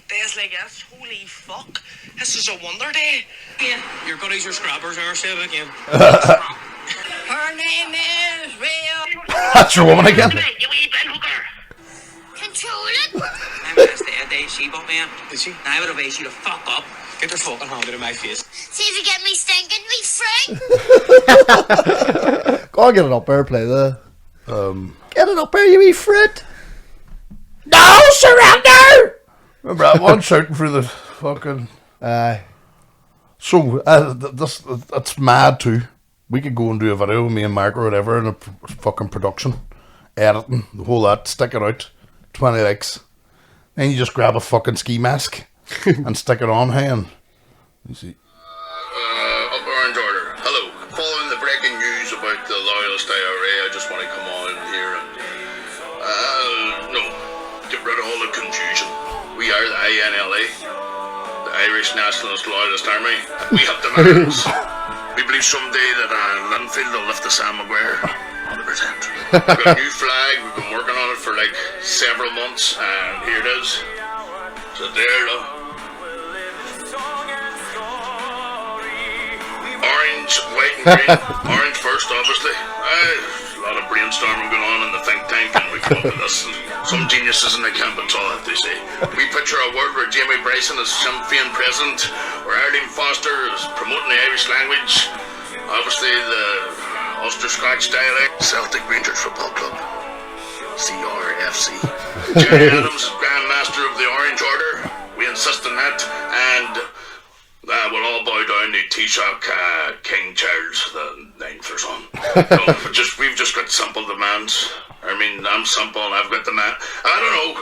Days like this, holy fuck. This is a wonder day. Yeah. Your goodies, your scrubbers, are say it again. Her name is Real. That's your woman again? You wee bin hooker. Control it. I'm gonna stay a day she bought me in. Did she? I would obey she to fuck up. Get your fucking hand out of my face. See if you get me stinking, me freak. Go on, get it up there, play the... Get it up there, you wee frit! No surrender! Remember that one shouting through the fucking... So, that's mad too. We could go and do a video with me and Mark or whatever in a fucking production. Editing, the whole lot, stick it out. 20 likes. Then you just grab a fucking ski mask and stick it on, hey, and... You see... Up Orange Order. Hello. Following the breaking news about the Loyalist IRA, I just want to come on here and... get rid of all the confusion. We are the INLA, the Irish Nationalist Loyalist Army. We have demands. We believe someday that Linfield will lift the Sam Maguire. 100%. We've got a new flag. We've been working on it for like several months, and here it is. So there, look. Orange, white and green. Orange first, obviously. A lot of brainstorming going on in the think tank, and we come up with this. Some geniuses in the camp and all that, they say. We picture a world where Jamie Bryson is Sinn Féin president, where Arlene Foster is promoting the Irish language. Obviously, the Ulster-Scotch dialect. Celtic Rangers Football Club. CRFC. Jerry Adams is Grand Master of the Orange Order. We insist on that, and we'll all bow down to Taoiseach King Charles the 9th or something. So we've just got simple demands. I mean, I'm simple and I've got the man. I don't know.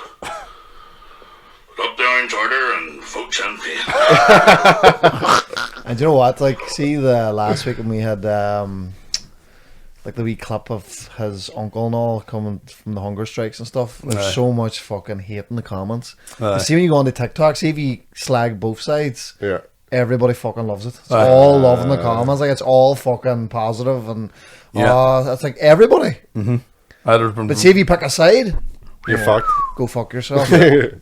Up the Orange Order and vote Sinn Féin. And you know what? Like, see the last week when we had like the wee clip of his uncle and all coming from the hunger strikes and stuff. There's so much fucking hate in the comments. You see when you go on the TikTok, see if you slag both sides. Yeah. Everybody fucking loves it. It's all love in the comments. Like, it's all fucking positive and that's like everybody. Mm-hmm. But see if you pick a side, You're fucked. go fuck yourself. And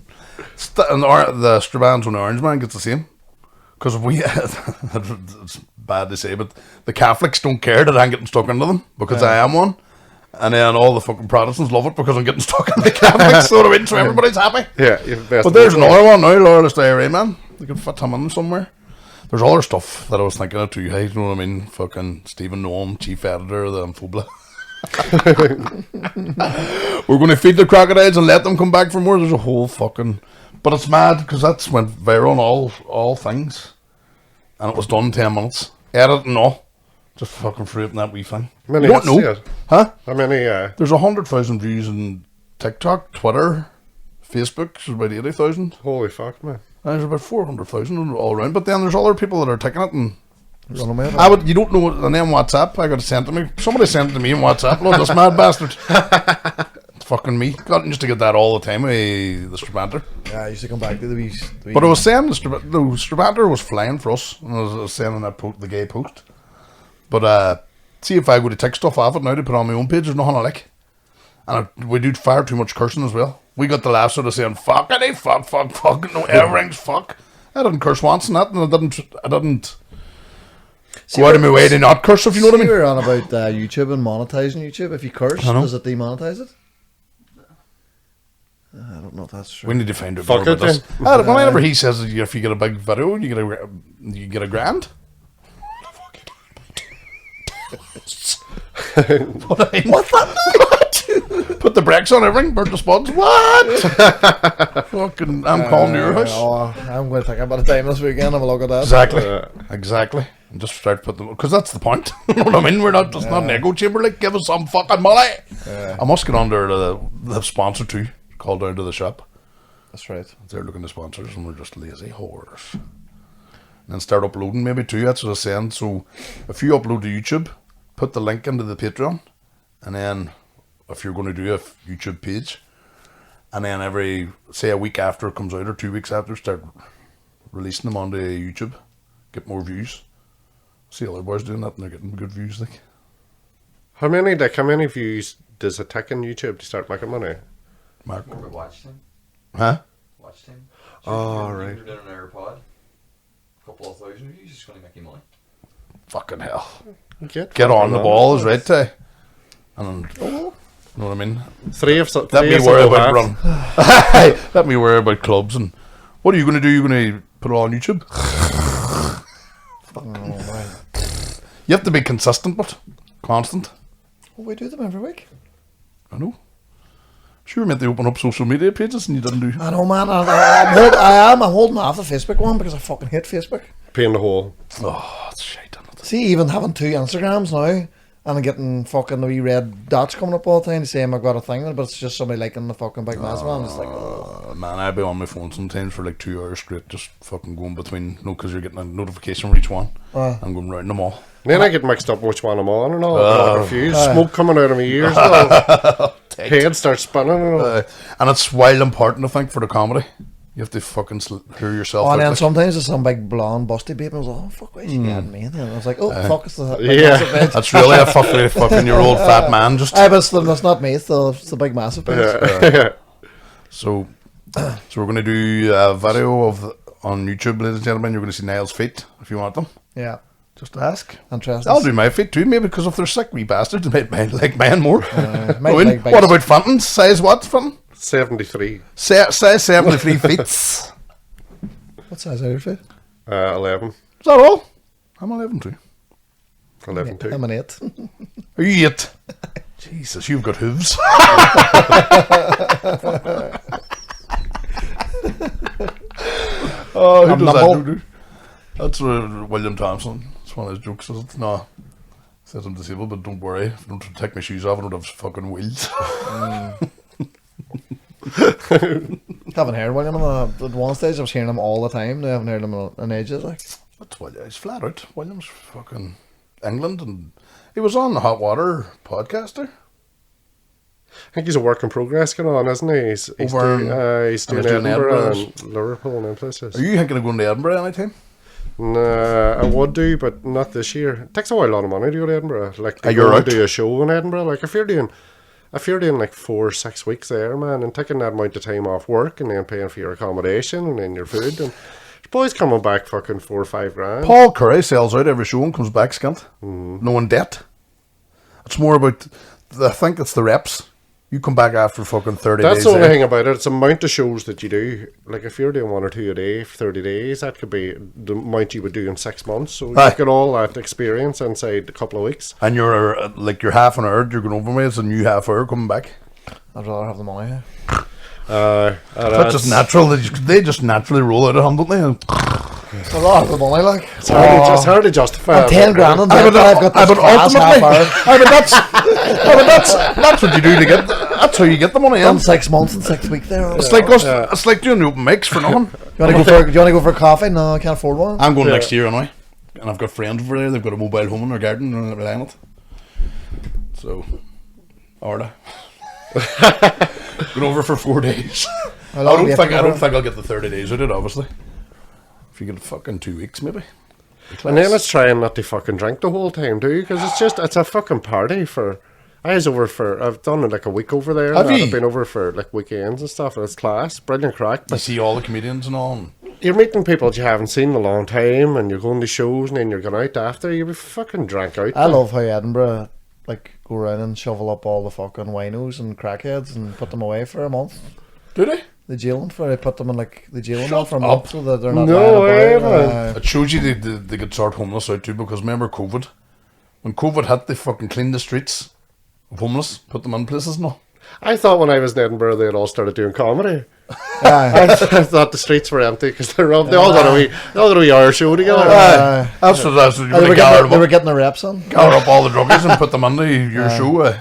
the Strabans on the Orange Man gets the same. Because it's bad to say, but the Catholics don't care that I'm getting stuck into them because I am one. And then all the fucking Protestants love it because I'm getting stuck in the Catholics. So everybody's happy. Yeah. But there's another one now, Loyalist IRA, man. They can fit him in somewhere. There's other stuff that I was thinking of too. Hey, you know what I mean? Fucking Stephen Noam, chief editor of the Amphobla. We're going to feed the crocodiles and let them come back for more. There's a whole fucking... But it's mad because that's went viral on all things. And it was done in 10 minutes. Edit and all. Just fucking threw it in that wee thing. How many You don't hits know. do you have? Huh? How many? There's 100,000 views on TikTok, Twitter, Facebook. There's about 80,000. Holy fuck, man. There's about 400,000 all around. But then there's other people that are taking it and Run away with it. I would. You don't know what, and then WhatsApp. I got it sent to me. Somebody sent it to me in WhatsApp. Look, this mad bastard. It's fucking me. Got used to get that all the time. The Strabanter. Yeah, I used to come back to the wee. But I was saying the Strabanter was flying for us. And I was saying in that the gay post. But see if I go to take stuff off it now to put on my own page, there's nothing I like. And we do far too much cursing as well. We got the last sort of saying fuckity, fuck, no earrings, fuck. I didn't curse once in that, and I didn't go out of my way to not curse, if you know what I mean. We were on about YouTube and monetizing YouTube. If you curse, does it demonetize it? I don't know if that's true. We need to find out Fuck more it, about this. Whenever he says that if you get a big video, you get a grand. What's that? Put the brakes on everything, burn the spuds. What? Fucking, I'm calling to your house. Oh, I'm going to think about a time this weekend. Have a look at that. Exactly. And just start putting them, because that's the point. You know what I mean? We're not just not an echo chamber. Like, give us some fucking money. I must get under the sponsor too. Call down to the shop. That's right. They're looking to sponsors, and we're just lazy whores. And then start uploading maybe too. That's what I was saying. So if you upload to YouTube, put the link into the Patreon, and then if you're going to do a YouTube page, and then every, say, a week after it comes out or 2 weeks after, start releasing them onto YouTube, get more views. See other boys doing that, and they're getting good views. Like, How many views does it take on YouTube to start making money? Mark, More of a watch time. huh? Watch time. Oh, You're right. doing an AirPod. A couple of thousand views, it's going to make you money. Fucking hell. Get On the ball is right, and you know what I mean. Let me worry about run. Let me worry about clubs. And what are you going to do? You're going to put it all on YouTube? You have to be consistent, but constant. Well, we do them every week. I know. Sure, meant to open up social media pages and you didn't do. I know, man. I'm holding off the Facebook one because I fucking hate Facebook. Pay in the hole. Oh, it's shite, isn't it? See, even having 2 Instagrams now, and I'm getting fucking the wee red dots coming up all the time to say I've got a thing, but it's just somebody liking the fucking big massive one. It's like, Man, I'd be on my phone sometimes for like 2 hours straight, just fucking going between. No, because you're getting a notification for each one. I'm going round them all. And then I get mixed up which one I'm on and all. I'm confused. Smoke coming out of my ears. Head starts spinning and all. And it's wild important, I think, for the comedy. You have to fucking hear yourself. and then like. sometimes there's some big blonde busty babe, and I was like, oh fuck, why is she adding me in there? And I was like, oh fuck, it's the big massive bitch. That's really a fucking your old fat man. Just But that's not me. It's the big massive bitch. so we're gonna do a video on YouTube, ladies and gentlemen. You're gonna see Niall's feet if you want them. Yeah, Just ask. interesting. I'll do my feet too, maybe, because if they're sick wee bastards, they might like mine more. might Owen, like big- what about Fenton's? Size what, Fenton? 73. Size 73 feet. Is What size are your feet? 11. that all? I'm 11 too. 11 too. I'm an 8. Are you 8? Jesus, you've got hooves. Oh, who I'm does that nimble. do? That's William Thompson. It's one of his jokes, is it? No. Says I'm disabled, but don't worry. If I don't take my shoes off, I don't have fucking wheels. Haven't heard William at one stage. I was hearing him all the time. I haven't heard him in ages. Like, That's William. He's flat out. William's fucking England, and he was on the Hot Water podcaster. I think he's a work in progress going on, isn't he? He's Over doing, he's doing doing Edinburgh Edinburgh. and Liverpool and them places. Are you thinking of going to Edinburgh anytime? Nah, I would do, but not this year. It takes a lot of money to go to Edinburgh. Like, to You're go out. do a show in Edinburgh. Like, if you're doing like 4 or 6 weeks there, man, and taking that amount of time off work and then paying for your accommodation and then your food, and the boys coming back fucking 4 or 5 grand. Paul Curry sells out every show and comes back skint. No in debt. It's more about, I think it's the reps. You come back after fucking 30 That's days. the only there. thing about it. It's the amount of shows that you do. Like, if you're doing 1 or 2 a day for 30 days, that could be the amount you would do in 6 months. So Aye. you get all that experience inside a couple of weeks. And you're like your half an hour you're going over with, it's a new half hour coming back. I'd rather have the money. That's just natural. They just naturally roll out of hand, don't they? I'd rather have the money, like. It's hard to justify. I'm 10 grand on that, I I've got this but class half hour. that's what you do to get. That's how you get the money in. Done 6 months and 6 weeks there. It's like us. It's like doing open mics for nothing. Do you want to go for a coffee? No, I can't afford one. I'm going next year anyway. and I've got friends over there. They've got a mobile home in their garden and they're relying on it. So, Arda. Been over for 4 days. I don't think I'll get the 30 days out of it. Obviously, if you get fucking 2 weeks, maybe. And then let's try and not to fucking drink the whole time, do you? Because it's a fucking party for. I've done like a week over there. Have you? I've been over for like weekends and stuff, and it's class, brilliant crack. You see all the comedians and all. You're meeting people that you haven't seen in a long time, and you're going to shows, and then you're going out after. You'll be fucking drank out. I love how Edinburgh like go around and shovel up all the fucking winos and crackheads and put them away for a month. Do they? The jailing they put them in like the jailing Shut for a up. month so that they're not No lying way, about. man. It shows you they could sort homeless out too, because remember COVID? When COVID hit, they fucking cleaned the streets of homeless, put them in places and all. I thought when I was in Edinburgh, they had all started doing comedy. Aye. I thought the streets were empty because they all got a wee hour show together. That's what you They were getting the reps on. gather up all the druggies and put them into your show.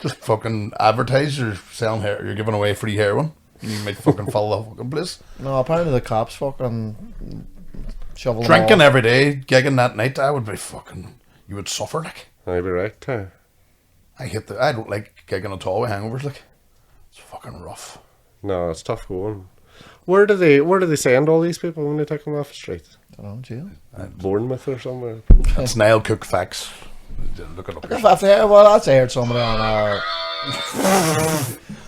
Just fucking advertise you're selling you're giving away free heroin. You might fucking fill the fucking place. No, apparently the cops fucking shovel them Drinking all. every day, gigging that night, I would be fucking. You would suffer, like. I'd be right. I don't like gigging at all with hangovers, like. It's fucking rough. No, it's tough going. Where do they send all these people when they take them off the street? I don't know, jail. Bournemouth or somewhere. That's Niall Cook facts. Look it up. I've heard somebody on a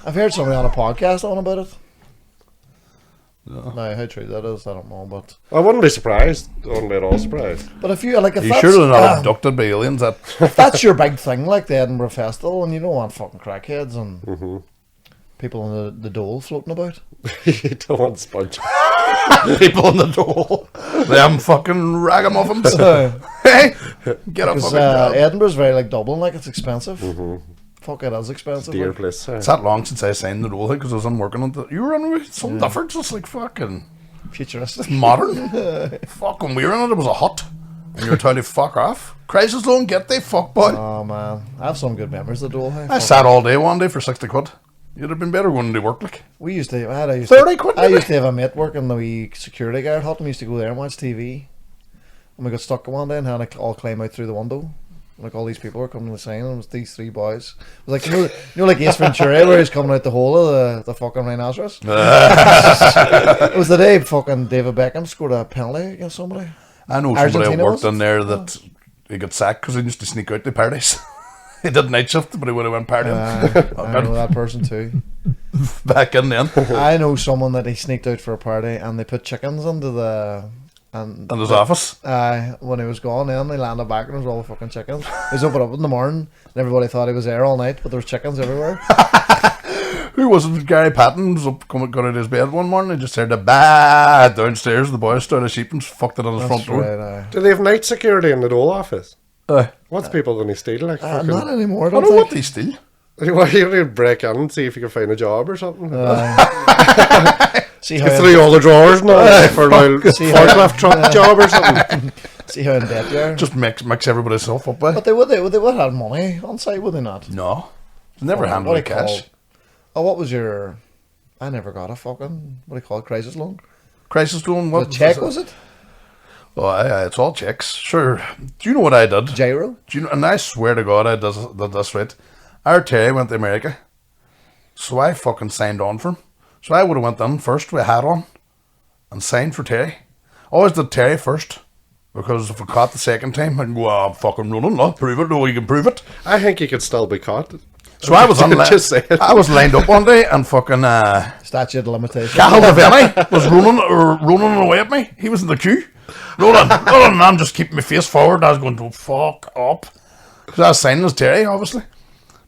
I've heard somebody on a podcast on about it. No, how true that is, I don't know, but I wouldn't be surprised. I wouldn't be at all surprised. but if you like, if Are you that's, sure they're not abducted by aliens? That if that's your big thing, like the Edinburgh Festival, and you don't want fucking crackheads and people in the dole floating about. You don't want sponge. people in the door, them fucking ragamuffins. Hey, get up, Because fucking job. Edinburgh's very like Dublin, like it's expensive. Fuck, it is expensive. Dear Like. place. It's that long since I signed the role because I was working on it. You were in with some different, just like fucking Futuristic. modern. Fucking, we were in it. It was a hut, and you were telling to fuck off. Crisis don't get they fuck boy. Oh man, I have some good memories of the dole. Hey, I fuck. sat all day one day for 60 quid. You'd have been better going to work like. We used to. I used 30 quid, I maybe? used to have a mate working the wee security guard hut, and we used to go there and watch TV. And we got stuck one day and had to all climb out through the window. Like all these people were coming to the sign, and it was these three boys. It was like you know, like Ace Ventura, where he's coming out the hole of the fucking rhinoceros. It was the day fucking David Beckham scored a penalty against somebody. I know somebody Argentina, that worked was it? in there that he got sacked because he used to sneak out to parties. He did night shift, but he would have went partying. I know that person too. Back in then. I know someone that he sneaked out for a party, and they put chickens into the. And In his office. when he was gone in, they landed back and there was all the fucking chickens. He was open up in the morning and everybody thought he was there all night, but there was chickens everywhere. Who was it? Gary Patton was up, got out of his bed one morning and just heard a bah downstairs. The boys started sheep and fucked it on his front door. Right, Do they have night security in the Dole office? Uh, What's people going to steal? Like fucking. not anymore, I I don't don't know what think. they steal. Well, you need to break in and see if you can find a job or something. See Get how through all the drawers now for a little See how- forklift truck job or something. see how in debt you are. Just mix everybody's stuff up with. But they would have money on site, would they not? No. They never handled What the do you call- cash. Oh, what was your? I never got a fucking what do you call it? Crisis loan? Crisis loan, Was what it check? Was it Oh, aye, it's all checks. Sure. Do you know what I did? gyro? Do you know, and I swear to God I did this right. Our Terry went to America. So I fucking signed on for him. So I would have went in first with a hat on and signed for Terry. Always did Terry first. Because if I caught the second time, I'd go, I'm fucking running, no, prove it, no, you can prove it. I think you could still be caught. So I was Just saying. I was lined up one day and fucking Statute of limitation. Cahill Devaney was running away at me. He was in the queue. Rolling, I'm just keeping my face forward. I was going to fuck up. Because I was signing as Terry, obviously.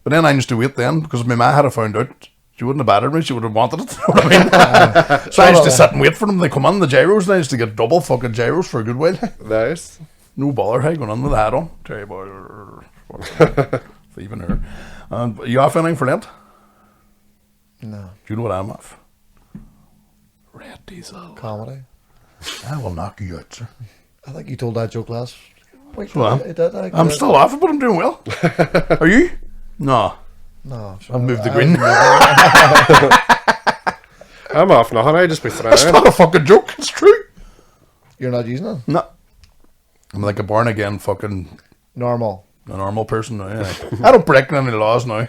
But then I used to wait then because my ma had found out. She wouldn't have battered me, she would have wanted it. You know what I mean? So I used to sit and wait for them. They come on the gyros and I used to get double fucking gyros for a good while. Nice. No bother, hey, going on with the hat on. Terry boy. Even her. Are you off anything for Lent? No Do you know what I'm off? Red Diesel. comedy. I will knock you out, sir. I think you told that joke last week. So I'm- Did I? I'm still off it, but I'm doing well. Are you? No. No, sure. I've moved the green. I'm off nothing. I just be That's trying. not a fucking joke. It's true. You're not using it. No. I'm like a born again fucking Normal. a normal person now. Yeah. I don't break any laws now,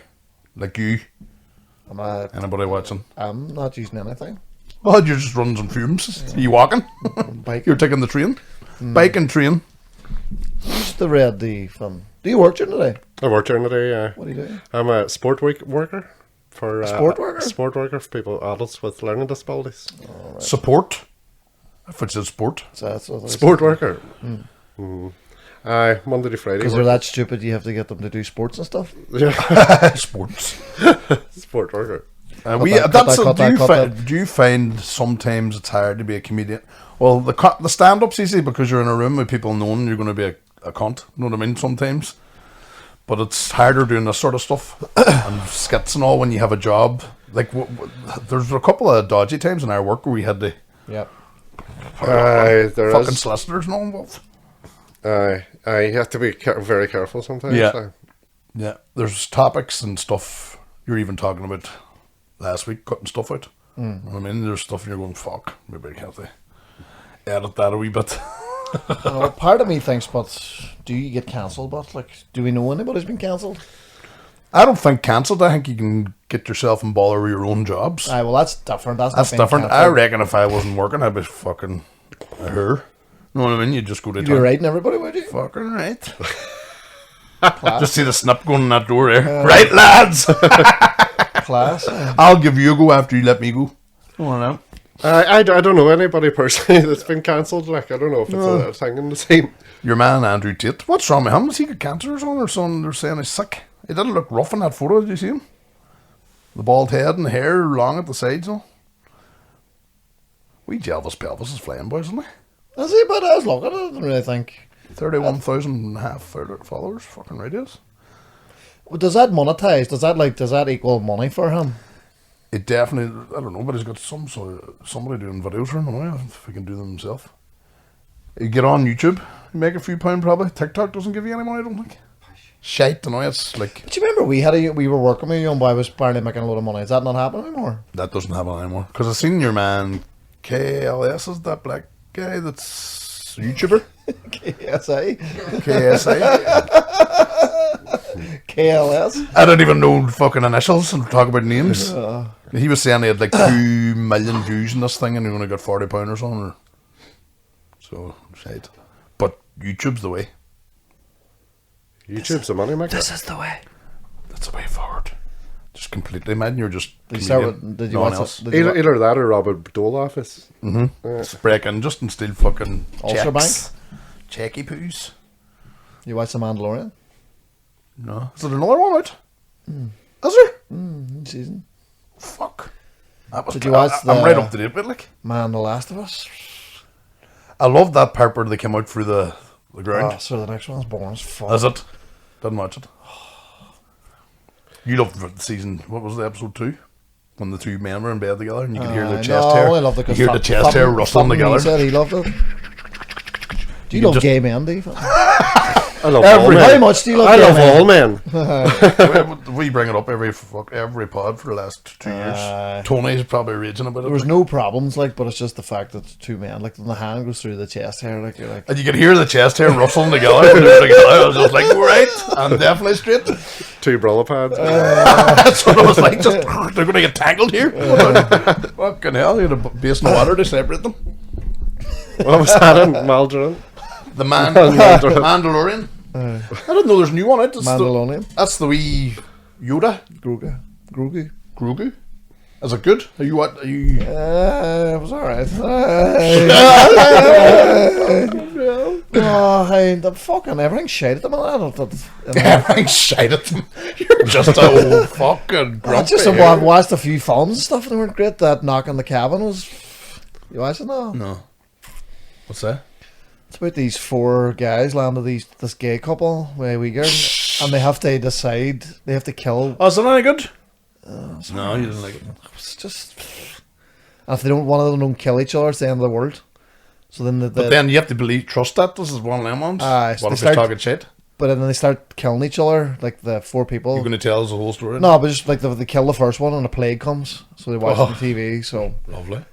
like you. Anybody watching? I'm not using anything. Oh, you're just running some fumes. Are you walking? Bike. You're taking the train. Bike and train. Just the red D from. Do you work during the day? I work during the day, yeah. What do you do? I'm a worker. For Sport worker? Sport worker for people, adults with learning disabilities. Support. If it says sport. So that's what Sport worker. Aye, Monday to Friday. Because they're that stupid, you have to get them to do sports and stuff. Sports. Sport worker. Do you find sometimes it's hard to be a comedian? Well, the stand-up's easy because you're in a room with people knowing you're going to be a cunt. You know what I mean? Sometimes. But it's harder doing this sort of stuff and skits and all when you have a job. Like, there's a couple of dodgy times in our work where we had to... Yep. There fucking is. solicitors and all involved. You have to be very careful sometimes. Yeah. Yeah. There's topics and stuff you're even talking about last week, cutting stuff out. You know what I mean? There's stuff and you're going, fuck, maybe I have to edit that a wee bit. Part of me thinks, but do you get cancelled? But like, do we know anybody's been cancelled? I don't think cancelled. I think you can get yourself in bother with your own jobs. Aye, well, that's different. That's That's not being different. I cancelled. reckon if I wasn't working, I'd be fucking a her. You know what I mean? You'd just go to You'd be writing everybody, would you? Fucking right. Class. Just see the snip going in that door there. Right, lads! Class. I'll give you a go after you let me go. Go on out. I don't know anybody personally that's been cancelled. Like, I don't know if it's a thing in the same. Your man, Andrew Tate. What's wrong with him? Has he got cancer or something? Or something? They're saying he's sick. He didn't look rough in that photo. Did you see him? The bald head and the hair long at the sides. All. Wee Elvis Pelvis is flying, boys, isn't he? Is he? But I was looking. I didn't really think. 31,500 followers. Fucking right, is. Well, does that monetize? Does that equal money for him? It definitely, I don't know, but he's got somebody doing videos for him. I don't know if he can do them himself. You get on YouTube, you make a few pound probably. TikTok doesn't give you any money, I don't think. Shite, I know, it's like... But you remember we were working with a young boy who was apparently making a lot of money. Is that not happening anymore? That doesn't happen anymore. Because I've seen your man, KLS, is that black guy that's YouTuber? KSA? KSA? KLS? I don't even know fucking initials and talk about names. He was saying he had like 2 million views in this thing and he only got £40 or something. So, shite. But YouTube's the way. YouTube's the money maker. This is the way. That's the way forward. Just completely, man. You're just. Did you no one else. Either that or Robert Dole office. Just break in just and steal fucking Ulster checks. Checky poos. You watch The Mandalorian? No. Is there another one out? Is there? New season. Fuck. That was Did you watch I'm the- right up to date with it, like. Man, The Last of Us. I love that part where they came out through the ground. Oh, so the next one's boring as fuck. Is it? Didn't watch it. You loved the season, what was the episode 2? When the two men were in bed together and you could hear their chest hair. I loved it. You hear the chest hair rustling together. He said he loved it. Do you love gay men, Dave? I love all How men. much do you love I gay love men? all men. We bring it up every pod for the last 2 years. Tony's probably raging about it. There was no problems, like, but it's just the fact that it's two men. Like, when the hand goes through the chest hair, like, you're like... And you could hear the chest hair rustling together. When they were together. I was just like, right, I'm definitely straight. 2 brother pads. That's what I was like. Just they're going to get tangled here. Fucking hell, you had a basin of water to separate them. What was that in Maldron? The Mandalorian. I didn't know there's a new one out. Mandalorian. That's the wee Yoda. Grogu. Is it good? Are you what? Are you? It was alright. Oh, hey, the fucking everything's shite at the moment. Everything's shite at them. You're just a old fucking grumpy. I just I've watched a few films and stuff and they weren't great. That Knock on the Cabin was... You watched it now? No. What's that? It's about these 4 guys landed this gay couple with a wee girl and they have to decide, they have to kill... Oh, is it any good? No, you didn't like it. It's just... And if they don't, one of them don't kill each other, it's the end of the world. So then But then you have to trust that this is one of them ones. So What they if start- he's talking shit? But then they start killing each other, like the 4 people. You're going to tell us the whole story? No, but just like they kill the first one and a plague comes. So they watch it Oh. on TV, so... Lovely.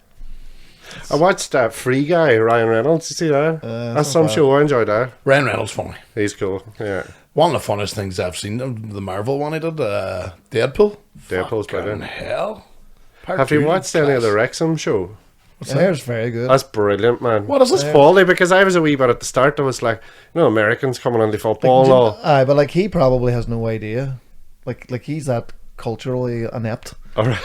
I watched that Free Guy, Ryan Reynolds. You see that? That's some show. I enjoyed that. Ryan Reynolds funny. He's cool. Yeah. One of the funniest things I've seen, the Marvel one he did, Deadpool. Deadpool's Fucking brilliant. hell. Part Have you 2, watched any of the class. Wrexham show? It's very good. That's brilliant, man. What is It's it? quality because I was a wee bit at the start. I was like, Americans coming on the football and all. Aye, but like he probably has no idea. Like he's that culturally inept. All right.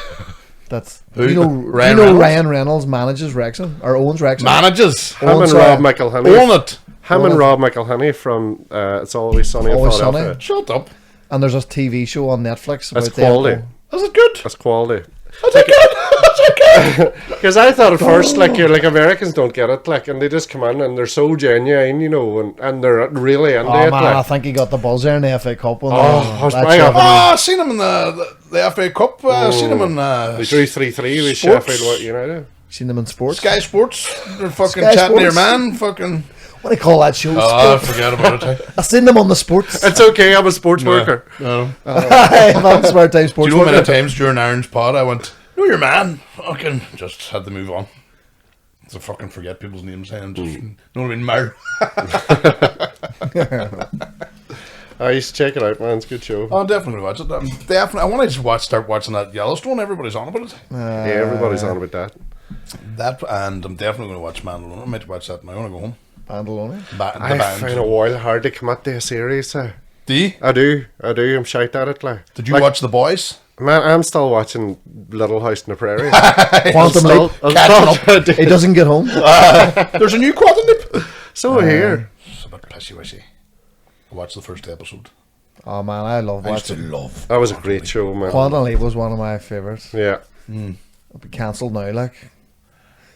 That's Who? you know Ryan Reynolds? Ryan Reynolds manages Wrexham or owns Wrexham. Manages. Him Owns, and Rob McElhenney. Own it. Him and Rob McElhenney from It's Always Sunny in Always Philadelphia. Sunny. Shut up. And there's a TV show on Netflix. That's about the quality. NFL. Is it good? That's quality. Is it good? Is it good? Because I thought at first, like, you're like, Americans don't get it, like, and they just come in and they're so genuine, and they're really into Oh it. man, I Like, think he got the buzz there in the FA Cup. When I was that bang Sheffield- up. Oh, I seen him in the FA Cup. Seen him in they drew 3-3 with Sports. Sheffield United. Seen them in sports. Sky Sports. They're fucking Sky chatting to your Sports. man. Fucking. What do you call that show? Oh, Sport. forget about it. I seen them on the sports. It's okay, I'm a sports worker. No. I'm on Smart Time Do Sports. you know how many worker. times during Aaron's pod I went, know your man? Fucking just had to move on. So fucking forget people's names and just know what I mean, Mar. I used to check it out, man. It's a good show. I'll definitely watch it. Definitely, I want to just start watching that Yellowstone. Everybody's on about it. Yeah, everybody's on about that. That and I'm definitely going to watch Mandalorian. I might watch that now. I want to go home. Bandalone. The I band. find it wild hard to commit to a series. Do you? I do. I'm shite at it. Like, Did you watch The Boys? Man, I'm still watching Little House in the Prairie. Quantum Leap. He doesn't get home. There's a new Quantum Leap. So here. It's a bit pissy-wishy. I watched the first episode. Oh man, I love I used to watching. love. That was a great show, man. Quantum Leap was one of my favourites. Yeah. It'll be cancelled now, like.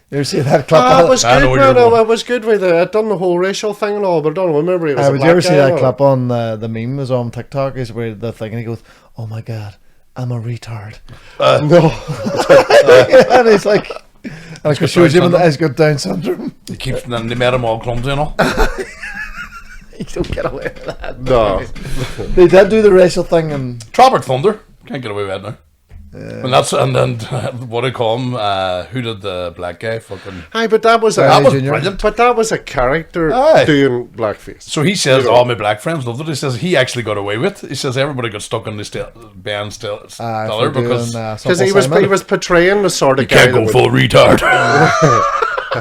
You ever see that clip? It was I know good, where man. you're going. It was good with it. I'd done the whole racial thing and all, but I don't remember it was a Would black you ever see guy that or- clip on the meme was on TikTok? Is where the thing and he goes, "Oh my god, I'm a retard," No. and he's like, and it shows him that he's got Down syndrome. He keeps. And they made him all clumsy and all. You don't get away with that. No. They did do the racial thing, and Tropic Thunder. Can't get away with that now. And that's and then what do you call him? Who did the black guy? Fucking. Aye, but that was That was Junior. brilliant. But that was a character Aye. doing blackface. So he says all my black friends loved it. He says he actually got away with it. He says everybody got stuck on this band Stiller for because doing, Because he was portraying the sort of you guy can't that go would- full retard.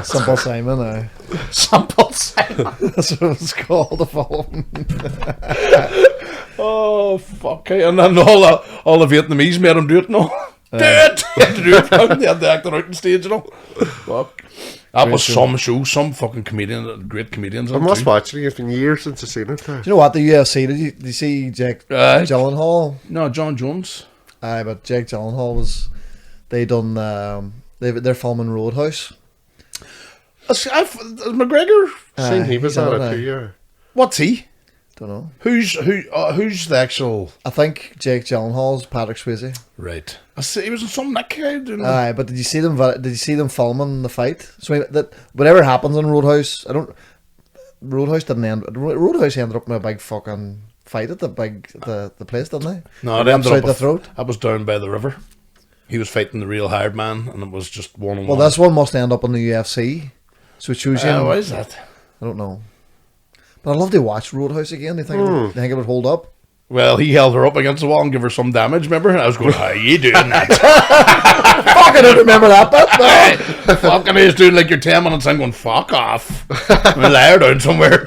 Simple Simon. Sample Simon. That's what it's called. The film. Oh fuck! Okay. And then all the Vietnamese made him do it. No, do it. They had to do it. They had to act it out on stage. You know. Fuck. That was some show. Some fucking comedian, great comedians. I must watch it. It's been years since I've seen it. Do you know what the UFC? Did you see Jake Aye. Gyllenhaal? No, John Jones. Aye, but Jake Gyllenhaal was. They done. They're filming Roadhouse. Is McGregor. Seen he was he's on on it it. too, yeah. What's he? Don't know. Who's the actual? I think Jake Gyllenhaal's Patrick Swayze. Right. I see, he was in some neck guy doing. Aye, but did you see them? Did you see them filming the fight? So that whatever happens in Roadhouse, Roadhouse didn't end. Roadhouse ended up in a big fucking fight at the place, didn't they? No, it ended Upside up. the throat. I was down by the river. He was fighting the real hired man, and it was just one on Well, one. this one must end up in the UFC. So it shows you. Why is that? I don't know. But I'd love to watch Roadhouse again. Do you think it would hold up? Well, he held her up against the wall and gave her some damage. Remember? And I was going, "How you doing that?" Fuck, I don't remember that bit. No. Fucking is doing like you're 10 minutes. I'm going, "Fuck off." I'm lie her down somewhere.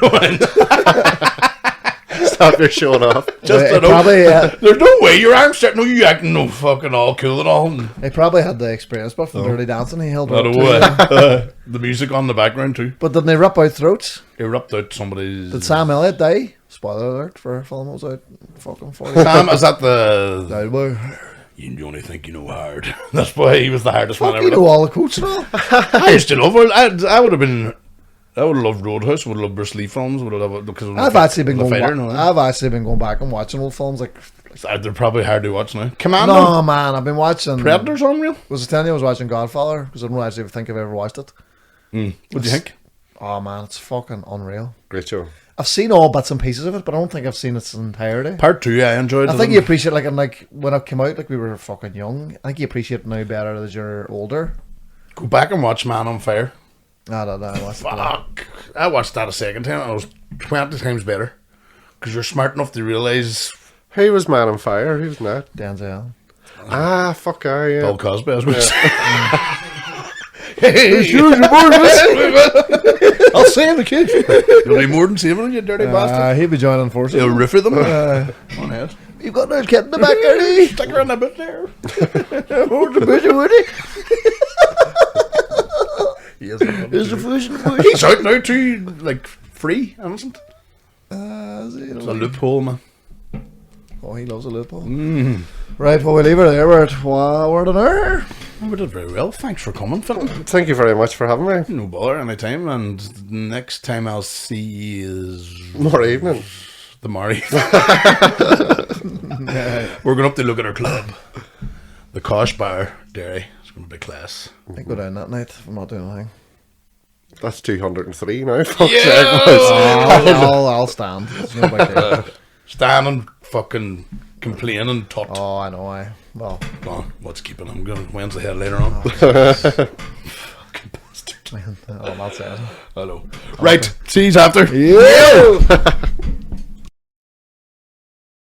Stop your showing off. Just It probably, there's no way your arms starting. No, you acting no fucking all cool and all. And he probably had the experience, but from Dirty Dancing, he held I up don't too. know, the music on the background too. But didn't they rip out throats? He ripped out somebody's. Did Sam Elliott die? Spoiler alert for a film that was out fucking 40 Sam, is that the? died boy. You only think you know hard. That's why he was the hardest man Fuck, ever. you know all the quotes and all. I used to love it. I would have been. I would have loved Roadhouse. Would have loved Bruce Lee films. Would have loved because I've actually been fighter, going back and watching old films like. They're probably hard to watch now. Commando, No man, I've been watching. Predator's unreal. Was I telling you I was watching Godfather because I don't actually think I've ever watched it. What do you think? Oh man, it's fucking unreal. Great show. I've seen all bits and pieces of it, but I don't think I've seen its entirety. Part 2, I enjoyed. I think you appreciate when it came out, like we were fucking young. I think you appreciate it now better as you're older. Go back and watch Man on Fire. No. What's Fuck. I watched that a second time and it was 20 times better. Because you're smart enough to realise Who was Man on Fire? Who's that? Denzel. Ah, fuck, yeah. Bill Cosby, I was going to say. I'll save the kid. You'll need more than saving you dirty bastard. He'll be joining forces. He'll roof them. On ahead. You've got no kid in the back, Eddie. Stick around a bit there. Hold the bush, Woody. He's There's a bush in the bush. He's out now too, like free, innocent. It's a loophole, man. Oh, he loves a loophole. Right, well, we leave her there. We're at word an hour. We did very well. Thanks for coming, Philip. Thank you very much for having me. No bother, anytime. And next time I'll see you is More evening. the Murray. We're going up to look at our club, the Kosh Bar, Derry. It's going to be class. I go down that night if I'm not doing anything. That's 203 now. Fuck's Yeah! sake, boys. I'll stand. There's no big deal. Standing, fucking complaining, tot. Oh, I know. Well, Go on, what's keeping him going? When's the head later on? Fucking bastard. oh, that's it. Hello. Right, see you after. Yeah.